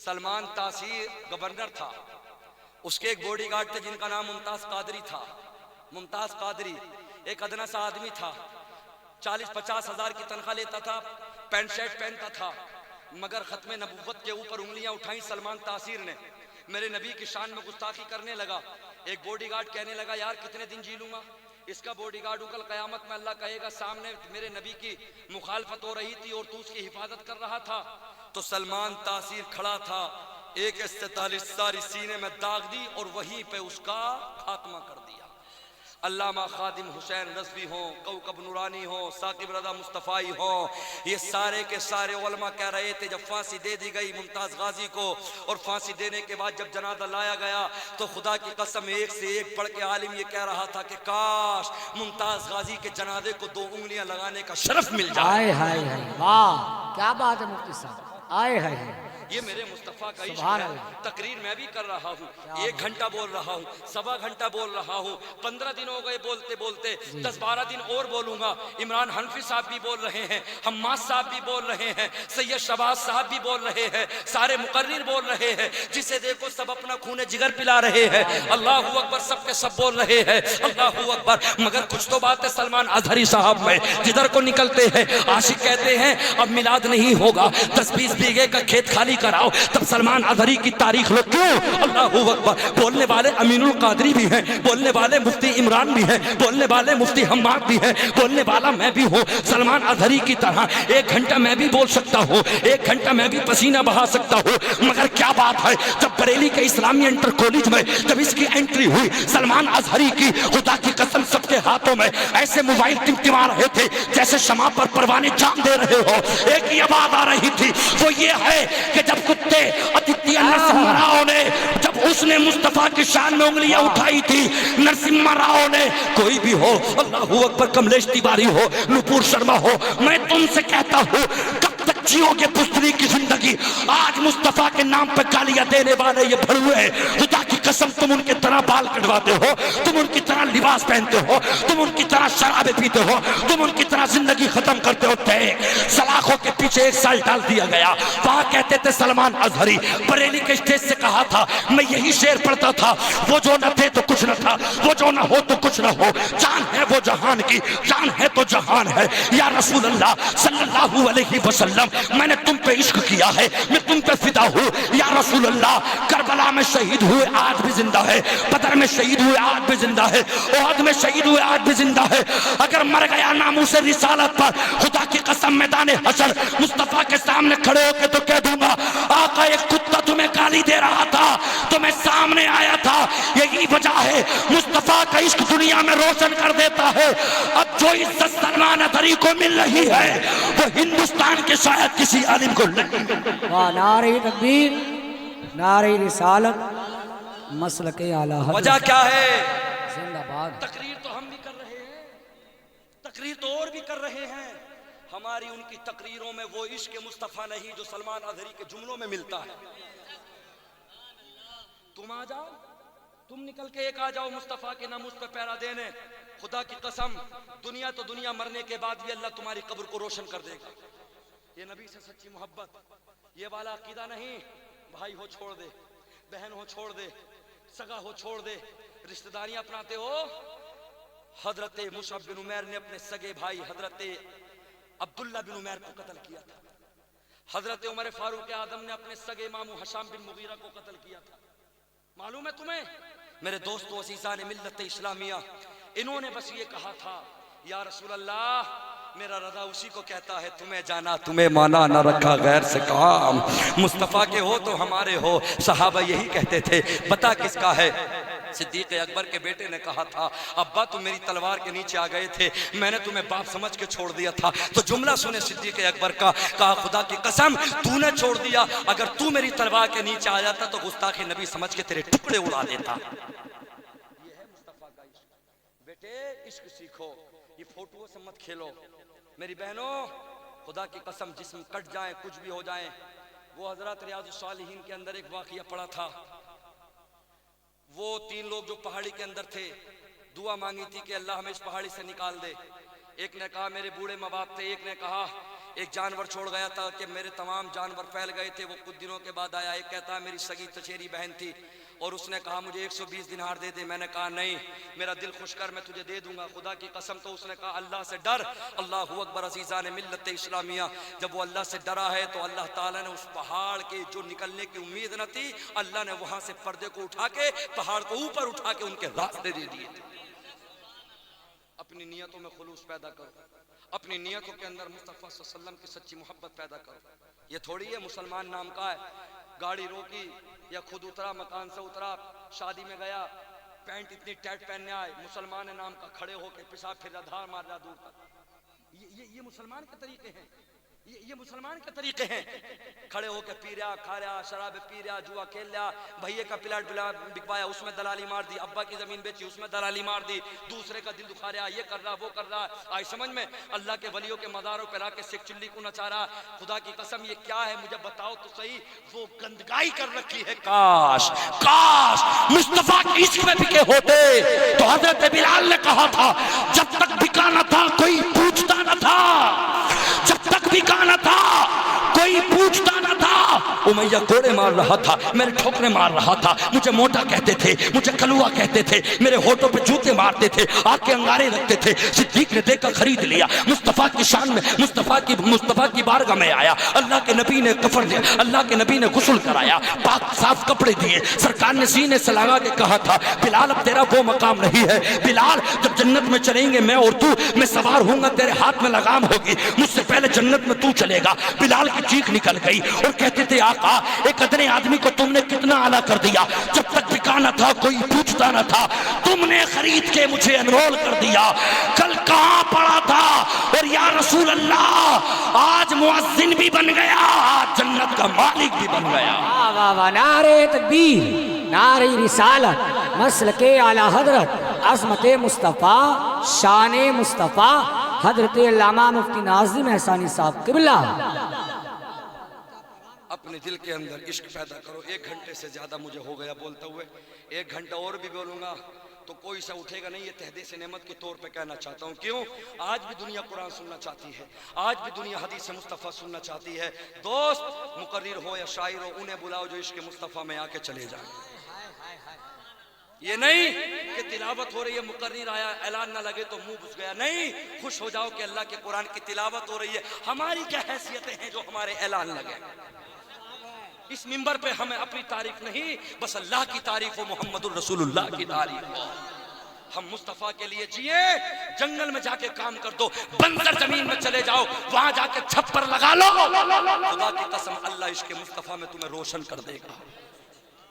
سلمان تاثیر گورنر تھا، اس کے ایک باڈی گارڈ تھے جن کا نام ممتاز قادری تھا۔ ممتاز قادری ایک ادنا سا آدمی تھا، 40-50 ہزار کی تنخواہ لیتا تھا، پینٹ شرٹ پہنتا تھا، مگر ختم نبوت کے اوپر انگلیاں اٹھائیں سلمان تاثیر نے، میرے نبی کی شان میں گستاخی کرنے لگا۔ ایک باڈی گارڈ کہنے لگا یار کتنے دن جی لوں گا، اس کا باڈی گارڈ کل قیامت میں اللہ کہے گا سامنے میرے نبی کی مخالفت ہو رہی تھی اور تو اس کی حفاظت کر رہا تھا۔ تو سلمان تاثیر کھڑا تھا، ایک 47 ساری سینے میں داغ دی اور وہیں پہ اس کا خاتمہ کر دیا۔ علامہ خادم حسین رضوی ہوں، کوکب نورانی ہوں، ثاقب رضا مصطفی ہوں، یہ سارے کے سارے علماء کہہ رہے تھے جب پھانسی دے دی گئی ممتاز غازی کو، اور پھانسی دینے کے بعد جب جنازہ لایا گیا تو خدا کی قسم ایک سے ایک پڑھ کے عالم یہ کہہ رہا تھا کہ کاش ممتاز غازی کے جنازے کو 2 انگلیاں لگانے کا شرف مل جائے۔ آئے ہائے ہائے، واہ کیا بات ہے مفتی صاحب، آئے ہائے۔ یہ میرے مصطفیٰ کا عشق سبحان ہے۔ اللہ۔ تقریر میں بھی کر رہا ہوں، 1 گھنٹہ بول رہا ہوں، 1.25 گھنٹہ بول رہا ہوں، 15 دن ہو گئے بولتے بولتے، 10-12 دن اور بولوں گا۔ عمران حنفی صاحب بھی بول رہے ہیں، حماد صاحب بھی بول رہے ہیں، سید شہباز صاحب بھی بول رہے ہیں، سارے مقرر بول رہے ہیں، جسے دیکھو سب اپنا خون جگر پلا رہے ہیں، اللہ اکبر سب کے سب بول رہے ہیں، اللہ اکبر۔ مگر کچھ تو بات ہے سلمان اظہری صاحب میں، جدھر کو نکلتے ہیں عاشق کہتے ہیں اب میلاد نہیں ہوگا، 10-20 بیگھے کا کھیت خالی کراؤ، تب سلمان اظہری کی تاریخ لو کیوں؟ اللہ اکبر۔ بولنے والے امین القادری بھی ہیں، بولنے والے مفتی عمران بھی ہیں، بولنے والے مفتی حماد بھی ہیں، بولنے والا میں بھی ہوں سلمان اظہری کی طرح۔ 1 گھنٹہ میں بھی بول سکتا ہوں، 1 گھنٹہ میں بھی پسینہ بہا سکتا ہوں، مگر کیا بات ہے جب بریلی کے اسلامی انٹر کالج میں جب اس کی انٹری ہوئی سلمان اظہری کی، خدا کی قسم سب کے ہاتھوں میں ایسے موبائل ٹمٹما رہے تھے جیسے شمع پر پروانے جام دے رہے ہو۔ ایک ہی آواز آ رہی تھی، وہ یہ ہے کہ جب کتے آدتیہ نرسمہ راؤ نے جب اس نے مصطفیٰ کی شان میں انگلیاں اٹھائی تھی، نرسمہ راؤ نے، کوئی بھی ہو، اللہ اکبر، کملیش تیواری ہو، نپور شرما ہو، میں تم سے کہتا ہوں کب تک جیو گے پشتری کی زندگی؟ آج مصطفیٰ کے نام پہ گالیاں دینے والے یہ بھڑوے خدا کی قسم تم ان کی طرح بال کٹواتے ہو, تم ان کی طرح لباس پہنتے ہو, تم ان کی طرح شرابیں پیتے ہو, تم ان کی طرح زندگی ختم کرتے ہو. سلاخوں کے پیچھے 1 سال ڈال دیا گیا. وہاں کہتے تھے سلمان اظہری بریلی کے اسٹیج سے کہا تھا, میں یہی شعر پڑھتا تھا, وہ جو نہ تھے تو کچھ نہ تھا, وہ جو نہ ہو تو کچھ نہ ہو, جان ہے وہ جہان کی, جان ہے تو جہان ہے. یا رسول اللہ صلی اللہ علیہ وسلم, میں نے تم پہ عشق کیا ہے, میں تم پہ فدا ہوں. یا رسول اللہ کربلا میں شہید ہوئے آج بھی زندہ ہے, بدر میں شہید ہوئے آج بھی زندہ ہے, احد میں شہید ہوئے آج بھی زندہ ہے. اگر مر گیا ناموس رسالت پر, خدا کی قسم میدان حشر مصطفیٰ کے سامنے کھڑے ہو کے تو کہہ دوں گا, آقا ایک کتا تمہیں گالی دے رہا تھا تو میں سامنے آیا تھا. یہی وجہ ہے مصطفیٰ کا عشق دنیا میں روشن کر دیتا ہے. اب جو عزت سلمان اظہری کو مل رہی ہے وہ ہندوستان کے شاید کسی عالم کو نہیں. نعرہ تکبیر, نعرہ رسالت, مسلک اعلیٰ حضرت. وجہ کیا ہے؟ زندہ باد. تقریر تو ہم بھی کر رہے ہیں, تقریر تو اور بھی کر رہے ہیں. ہماری ان کی تقریروں میں وہ عشق مصطفیٰ نہیں جو سلمان اظہری کے جملوں میں ملتا ہے. تم آ جاؤ, تم نکل کے ایک آ جاؤ مصطفیٰ کے ناموس پہ پیرا دینے. خدا کی قسم دنیا تو دنیا, مرنے کے بعد بھی اللہ تمہاری قبر کو روشن کر دے گا. یہ نبی سے سچی محبت, یہ والا عقیدہ نہیں. بھائی ہو چھوڑ دے, بہن ہو چھوڑ دے, سگا ہو چھوڑ دے, رشتہ داریاں اپناتے ہو. حضرت مصعب بن عمیر نے اپنے سگے بھائی حضرت عبداللہ بن عمیر کو قتل کیا تھا. حضرت عمر فاروق اعظم نے اپنے سگے ماموں حشام بن مغیرہ کو قتل کیا تھا. معلوم ہے تمہیں میرے دوستو عزیزان ملت اسلامیہ, انہوں نے بس یہ کہا تھا, یا رسول اللہ میرا رضا اسی کو کہتا ہے, تمہیں جانا تمہیں مانا, نہ رکھا غیر سے کام. مصطفیٰ کے ہو تو ہمارے ہو. صحابہ یہی کہتے تھے. بتا کس کا ہے؟ صدیق اکبر کے بیٹے نے کہا تھا, ابا تم میری تلوار کے نیچے آ گئے تھے, میں نے تمہیں باپ سمجھ کے چھوڑ دیا تھا. تو جملہ سنے صدیق اکبر کا, کہا خدا کی قسم تو نے چھوڑ دیا, اگر تو میری تلوار کے نیچے آ جاتا تو گستاخ نبی سمجھ کے تیرے ٹکڑے اڑا دیتا. یہ ہے مصطفیٰ کا عشق. بیٹے عشق سیکھو, یہ فوٹو سے مت کھیلو. میری بہنوں خدا کی قسم جسم کٹ جائیں, کچھ بھی ہو جائیں. وہ حضرات ریاض الصالحین کے اندر ایک واقعہ پڑا تھا. وہ 3 لوگ جو پہاڑی کے اندر تھے, دعا مانگی تھی کہ اللہ ہمیں اس پہاڑی سے نکال دے. ایک نے کہا میرے بوڑھے ماں باپ تھے, ایک نے کہا ایک جانور چھوڑ گیا تھا کہ میرے تمام جانور پھیل گئے تھے, وہ کچھ دنوں کے بعد آیا. ایک کہتا ہے میری سگی چچیری بہن تھی اور اس نے کہا مجھے 120 دینار دے دے. میں نے کہا نہیں, میرا دل خوش کر, میں تجھے دے دوں گا. خدا کی قسم تو اس نے کہا اللہ سے ڈر. اللہ اکبر عزیزان ملت اسلامیہ, جب وہ اللہ سے ڈرا ہے تو اللہ تعالیٰ نے اس پہاڑ کے جو نکلنے کی امید نہ تھی, اللہ نے وہاں سے پردے کو اٹھا کے پہاڑ کو اوپر اٹھا کے ان کے راستے دے دیے. اپنی نیتوں میں خلوص پیدا کرو, اپنی نیتوں کے اندر مصطفیٰ صلی اللہ علیہ وسلم کی سچی محبت پیدا کرو. یہ تھوڑی ہے مسلمان نام کا ہے, گاڑی روکی یا خود اترا, مکان سے اترا, شادی میں گیا, پینٹ اتنی ٹائٹ پہننے آئے, مسلمان نام کا کھڑے ہو کے پیشاب پھر دھار مار رہا دور تک. یہ مسلمان کے طریقے ہیں, یہ مسلمان کے طریقے ہیں. کھڑے ہو کے پی رہا, کھا رہا, شراب پی رہا, جوا کھیل رہا, بھائیے کا پلاٹ بکوایا, اس میں دلالی مار دی, ابا کی زمین بیچی, اس میں دلالی مار دی, دوسرے کا دل دکھا رہا, یہ کر رہا, وہ کر رہا. آئی سمجھ میں؟ اللہ کے ولیوں کے مزاروں پہ لا کے سکھ چلی کو نچا رہا. خدا کی قسم یہ کیا ہے مجھے بتاؤ تو صحیح. وہ گندگائی کر رکھی ہے. کاش کاش مصطفیٰ کی عشق میں بکے ہوتے تو حضرت بلال نے کہا تھا جب تک بکا نہ تھا کوئی پوچھتا نہ تھا, جب تک بکا نہ تھا کوئی پوچھتا نہ تھا. امیہ کوڑے مار رہا تھا, میرے ٹھوکرے مار رہا تھا, مجھے موٹا کہتے تھے, مجھے کلوا کہتے تھے, میرے ہونٹوں پہ جوتے مارتے تھے, آنکھ کے انگارے رکھتے تھے. صدیق نے دیکھ کر خرید لیا. مصطفیٰ کی شان میں, مصطفیٰ کی بارگاہ میں آیا. اللہ کے نبی نے کفن دیا, اللہ کے نبی نے غسل کرایا, پاک صاف کپڑے دیے. سرکار نے سینے سے لگا کے کہا تھا بلال اب تیرا وہ مقام نہیں ہے. بلال جب جنت میں چلیں گے میں اور تو, میں سوار ہوں گا, تیرے ہاتھ میں لگام ہوگی, مجھ سے پہلے جنت میں تو چلے گا. بلال کی چیخ نکل گئی اور کہتے تھے آقا ایک ادنے آدمی کو تم نے کتنا اعلیٰ کر دیا. جب تک بکا نہ تھا کوئی پوچھتا نہ تھا, تم نے خرید کے مجھے انرول کر دیا. کل کہاں پڑا تھا اور یا رسول اللہ آج مؤذن بھی بن گیا, آج جنت کا مالک بھی بن گیا. واہ واہ, نعرہ تکبیر, نعرہ رسالت, مسلک اعلیٰ حضرت, عظمت مصطفیٰ, شان مصطفیٰ, حضرت علامہ مفتی ناظم احسانی صاحب قبلہ. اب اپنے دل کے اندر عشق پیدا کرو. 1 گھنٹے سے زیادہ مجھے ہو گیا بولتے ہوئے, 1 گھنٹہ اور بھی بولوں گا تو کوئی سا اٹھے گا نہیں. یہ تحدیث نعمت کے طور پہ کہنا چاہتا ہوں. کیوں؟ آج بھی دنیا قرآن سننا چاہتی ہے, آج بھی دنیا حدیث مصطفیٰ سننا چاہتی ہے. دوست مقرر ہو یا شاعر ہو, انہیں بلاؤ جو عشق مصطفیٰ میں آ کے چلے جائیں. یہ نہیں کہ تلاوت ہو رہی ہے, مقرر آیا, اعلان نہ لگے تو منہ گھس گیا. نہیں, خوش ہو جاؤ کہ اللہ کے قرآن کی تلاوت ہو رہی ہے. ہماری کیا حیثیتیں ہیں جو ہمارے اعلان لگے. اس منبر پہ ہمیں اپنی تعریف نہیں, بس اللہ کی تعریف و محمد الرسول اللہ کی تعریف ہو. ہم مصطفیٰ کے لیے جیے. جنگل میں جا کے کام کر دو, بنجر زمین میں چلے جاؤ, وہاں جا کے چھپر لگا لو. خدا کی قسم اللہ عشق مصطفیٰ میں تمہیں روشن کر دے گا.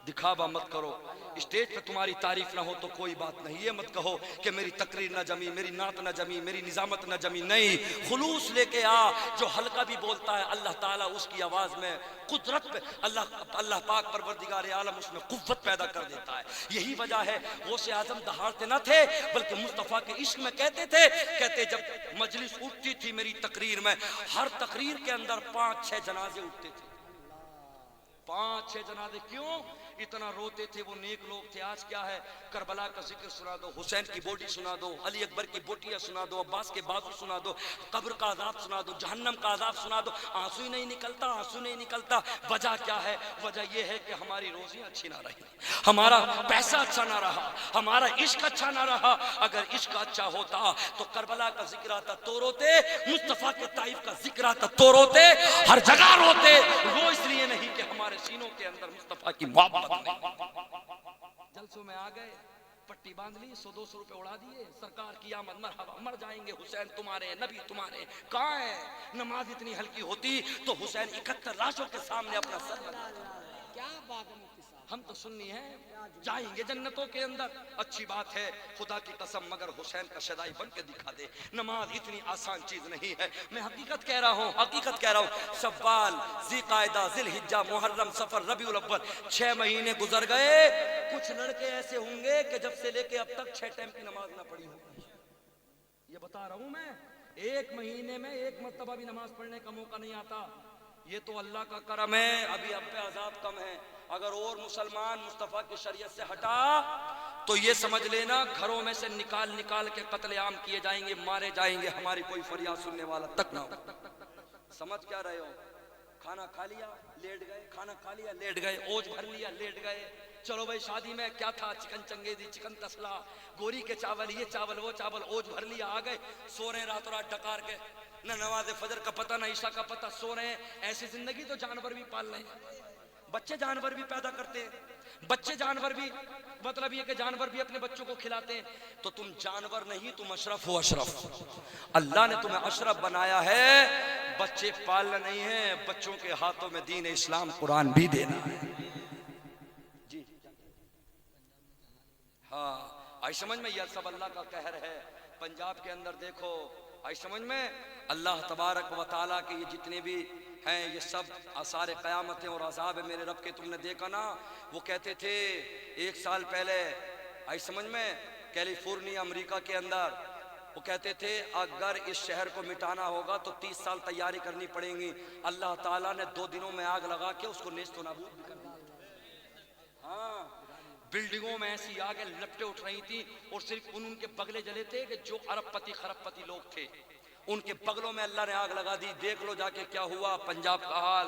دکھاوا مت کرو. اسٹیج پہ تمہاری تعریف نہ ہو تو کوئی بات نہیں. یہ مت کہو کہ میری تقریر نہ جمی, میری نعت نہ جمی, میری نظامت نہ جمی. نہیں, خلوص لے کے آ. جو حلقہ بھی بولتا ہے اللہ تعالیٰ اس کی آواز میں قدرت پہ, اللہ پاک پروردگار عالم اس میں قوت پیدا کر دیتا ہے. یہی وجہ ہے غوث اعظم دہاڑتے نہ تھے بلکہ مصطفیٰ کے عشق میں کہتے تھے. کہتے جب مجلس اٹھتی تھی میری تقریر میں, ہر تقریر کے اندر 5-6 جنازے اٹھتے تھے. 5-6 جنازے. کیوں اتنا روتے تھے؟ وہ نیک لوگ تھے. آج کیا ہے, کربلا کا ذکر سنا دو, حسین کی بوٹی سنا دو, علی اکبر کی بوٹیاں سنا دو, عباس کے بازو سنا دو, قبر کا عذاب سنا دو, جہنم کا عذاب سنا دو. آنسو ہی نہیں نکلتا, آنسو نہیں نکلتا. وجہ کیا ہے؟ وجہ یہ ہے کہ ہماری روزیاں اچھی نہ رہی, ہمارا پیسہ اچھا نہ رہا, ہمارا عشق اچھا نہ رہا. اگر عشق اچھا ہوتا تو کربلا کا ذکر آتا تو روتے, مصطفیٰ کے طائف کا ذکر آتا تو روتے, ہر جگہ روتے. وہ اس لیے نہیں کہ ہمارے سینوں کے اندر مصطفیٰ کی محبت نہیں. جلسوں میں آ گئے, پٹی باندھ لی, 100-200 روپے اڑا دیے, سرکار کی آمد مرحبا, مر جائیں گے حسین تمہارے, نبی تمہارے. کہاں ہے؟ نماز اتنی ہلکی ہوتی تو حسین 71 لاشوں کے سامنے اپنا سر لگا. کیا بات ہے مفتی صاحب, ہم تو سنی ہیں, جائیں گے جنتوں کے اندر. اچھی بات ہے, خدا کی قسم مگر حسین کا شدائی بن کے دکھا دے. نماز اتنی آسان چیز نہیں ہے. میں حقیقت کہہ رہا ہوں, حقیقت کہہ رہا ہوں. شوال, ذی قعدہ, ذی الحجہ, محرم, سفر, ربیع الاول, 6 مہینے گزر گئے. کچھ لڑکے ایسے ہوں گے کہ جب سے لے کے اب تک 6 ٹائم کی نماز نہ پڑھی ہوگی. یہ بتا رہا ہوں میں, 1 مہینے میں 1 مرتبہ بھی نماز پڑھنے کا موقع نہیں آتا. یہ تو اللہ کا کرم ہے, ابھی اب پہ عذاب کم ہے. اگر اور مسلمان مصطفیٰ کی شریعت سے ہٹا تو یہ سمجھ لینا گھروں میں سے نکال کے قتل عام کیے جائیں گے, مارے جائیں گے. ہماری کوئی فریاد سننے والا تک نہ ہو. سمجھ کیا رہے ہو؟ کھانا کھا لیا لیٹ گئے, کھانا کھا لیا لیٹ گئے, اوج بھر لیا لیٹ گئے. چلو بھائی شادی میں کیا تھا, چکن چنگیزی, چکن تسلا, گوری کے چاول, یہ چاول وہ چاول, اوج بھر لیا, آ گئے, سو رہے ہیں رات رات ڈکار کے. نہ نماز فجر کا پتہ, نہ عشاء کا پتہ, سو رہے ہیں. ایسی زندگی تو جانور بھی پال رہے ہیں, بچے جانور بھی پیدا کرتے ہیں, بچے جانور بھی, مطلب یہ کہ جانور بھی اپنے بچوں کو کھلاتے ہیں. تو تم جانور نہیں, تم اشرف ہو. اشرف, اللہ نے تمہیں اشرف بنایا ہے. بچے پالنا نہیں ہے, بچوں کے ہاتھوں میں دین اسلام قرآن بھی دینا ہے. جی ہاں, آئی سمجھ میں؟ یہ سب اللہ کا قہر ہے. پنجاب کے اندر دیکھو, آئی سمجھ میں؟ اللہ تبارک و تعالیٰ کے یہ جتنے بھی ہیں یہ سب آثار قیامتیں اور عذاب ہے میرے رب کے. تم نے دیکھا نا, وہ کہتے تھے 1 سال پہلے, آئی سمجھ میں, کیلیفورنیا امریکہ کے اندر, وہ کہتے تھے اگر اس شہر کو مٹانا ہوگا تو 30 سال تیاری کرنی پڑیں گی. اللہ تعالیٰ نے 2 دنوں میں آگ لگا کے اس کو نیست و نابود بھی کر دیا. ہاں, بلڈنگوں میں ایسی آگے لپٹیں اٹھ رہی تھی اور صرف ان کے بغلے جلے تھے کہ جو ارب پتی خرب پتی لوگ تھے, ان کے بغلوں میں اللہ نے آگ لگا دی. دیکھ لو جا کے کیا ہوا پنجاب کا حال.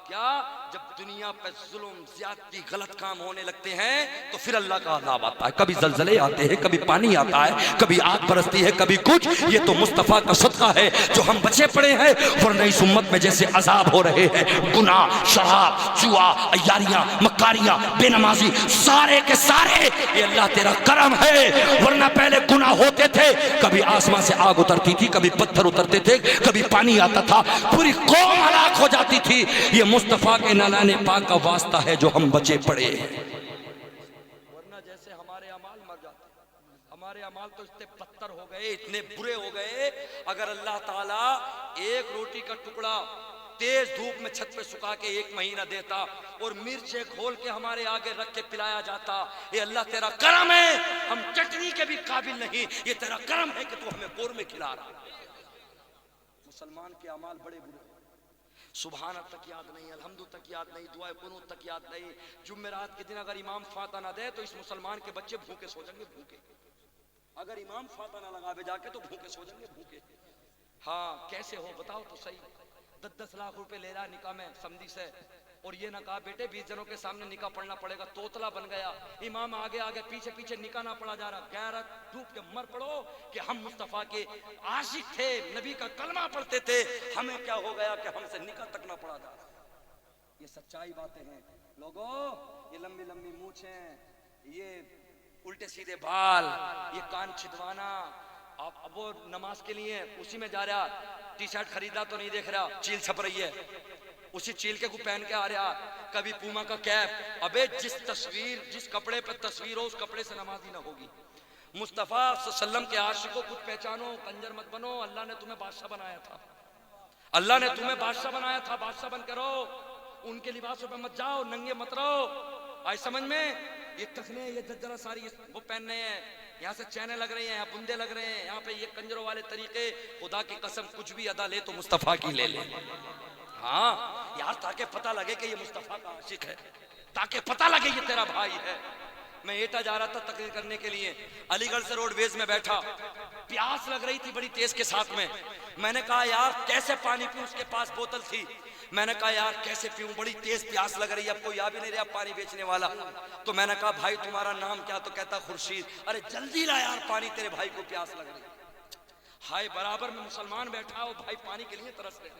کیا جب دنیا پہ ظلم زیادتی غلط کام ہونے لگتے ہیں تو پھر اللہ کا عذاب آتا ہے. کبھی زلزلے آتے ہیں, کبھی پانی آتا ہے, کبھی آگ برستی ہے, کبھی کچھ. یہ تو مصطفیٰ کا صدقہ ہے جو ہم بچے پڑے ہیں, ورنہ اس امت میں جیسے عذاب ہو رہے ہیں, گناہ, شراب, جوا, عیاریاں, مکاریاں, بے نمازی, سارے کے سارے یہ اللہ تیرا کرم ہے. ورنہ پہلے گناہ ہوتے تھے, کبھی آسمان سے آگ اترتی تھی, کبھی پتھر اترتے تھے, کبھی پانی آتا تھا, پوری قوم ہلاک ہو جاتی تھی. یہ مصطفیٰ کے نالان پاک کا واسطہ ہے جو ہم بچے پڑے ہیں. ورنہ جیسے ہمارے اعمال مر جاتے, ہمارے اعمال تو اتنے پتھر ہو گئے, اتنے برے ہو گئے. اگر اللہ تعالیٰ 1 روٹی کا ٹکڑا تیز دھوپ میں چھت پہ سکھا کے 1 مہینہ دیتا اور مرچیں کھول کے ہمارے آگے رکھ کے پلایا جاتا, یہ اللہ تیرا کرم ہے. ہم چٹنی کے بھی قابل نہیں, یہ تیرا کرم ہے کہ تو ہمیں قورمے کھلا رہا. مسلمان کے اعمال بڑے برے. سبحان تک یاد نہیں، الحمد تک یاد نہیں، دعائے قنوت تک یاد نہیں. جمعرات کے دن اگر امام فاتحہ نہ دے تو اس مسلمان کے بچے بھوکے سو جائیں گے، بھوکے. اگر امام فاتحہ نہ لگاوے جا کے تو بھوکے سو جائیں گے، بھوکے. ہاں کیسے ہو بتاؤ تو صحیح. 10 لاکھ روپے لے رہا نکاح میں سمدھی سے، اور یہ نہ کہا بیٹے 20 جنوں کے سامنے نکاح پڑھنا پڑے گا. توتلا بن گیا. امام آگے آگے پیچھے پیچھے نکاح نہ پڑھا جا رہا. غیرت ڈوب کے مر پڑو کہ ہم مصطفیٰ کے عاشق تھے، نبی کا کلمہ پڑھتے تھے، ہمیں کیا ہو گیا کہ ہم سے نکاح تک نہ پڑھا جا رہا. یہ سچائی باتیں ہیں لوگوں. یہ لمبی لمبی مونچھیں، یہ الٹے سیدھے بال، یہ کان چھدوانا. اب وہ نماز کے لیے اسی میں جا رہا، ٹی شرٹ خریدا تو نہیں دیکھ رہا، چیل چھپ رہی ہے، اسی چیل کے کو پہن کے آ رہا. کبھی پوما کا کیپ. ابے جس کپڑے پہ تصویر ہو اس کپڑے سے نمازی نہ ہوگی. مصطفیٰ صلی اللہ علیہ وسلم کے عاشقوں کو پہچانو، کنجر مت بنو. اللہ نے تمہیں بادشاہ بنایا تھا، اللہ نے تمہیں بادشاہ بنایا تھا. بادشاہ بن کے رہو، ان کے لباسوں پہ مت جاؤ، ننگے مت رہو. آج سمجھ میں یہ تخنے، یہ ججرا ساری وہ پہننے ہیں، یہاں سے چینیں لگ رہی ہیں، یہاں بندے لگ رہے ہیں، یہاں پہ یہ کنجروں والے طریقے. خدا کی قسم کچھ بھی ادا لے تو مصطفیٰ کی لے لے. ہاں یار، تاکہ پتہ لگے کہ یہ مصطفیٰ کا عاشق ہے، تاکہ پتہ لگے یہ تیرا بھائی ہے. میں ایٹا جا رہا تھا تقریر کرنے کے لیے، علی گڑھ سے روڈ ویز میں بیٹھا، پیاس لگ رہی تھی بڑی تیز کے ساتھ میں نے کہا یار کیسے پانی پیوں. اس کے پاس بوتل تھی. میں نے کہا یار کیسے پیوں، بڑی تیز پیاس لگ رہی ہے. اب کوئی آ بھی نہیں رہا پانی بیچنے والا. تو میں نے کہا بھائی تمہارا نام کیا؟ تو کہتا خورشید. ارے جلدی لا یار پانی، تیرے بھائی کو پیاس لگ رہی ہے. ہائے برابر میں مسلمان بیٹھا ہو، بھائی پانی کے لیے ترس رہے.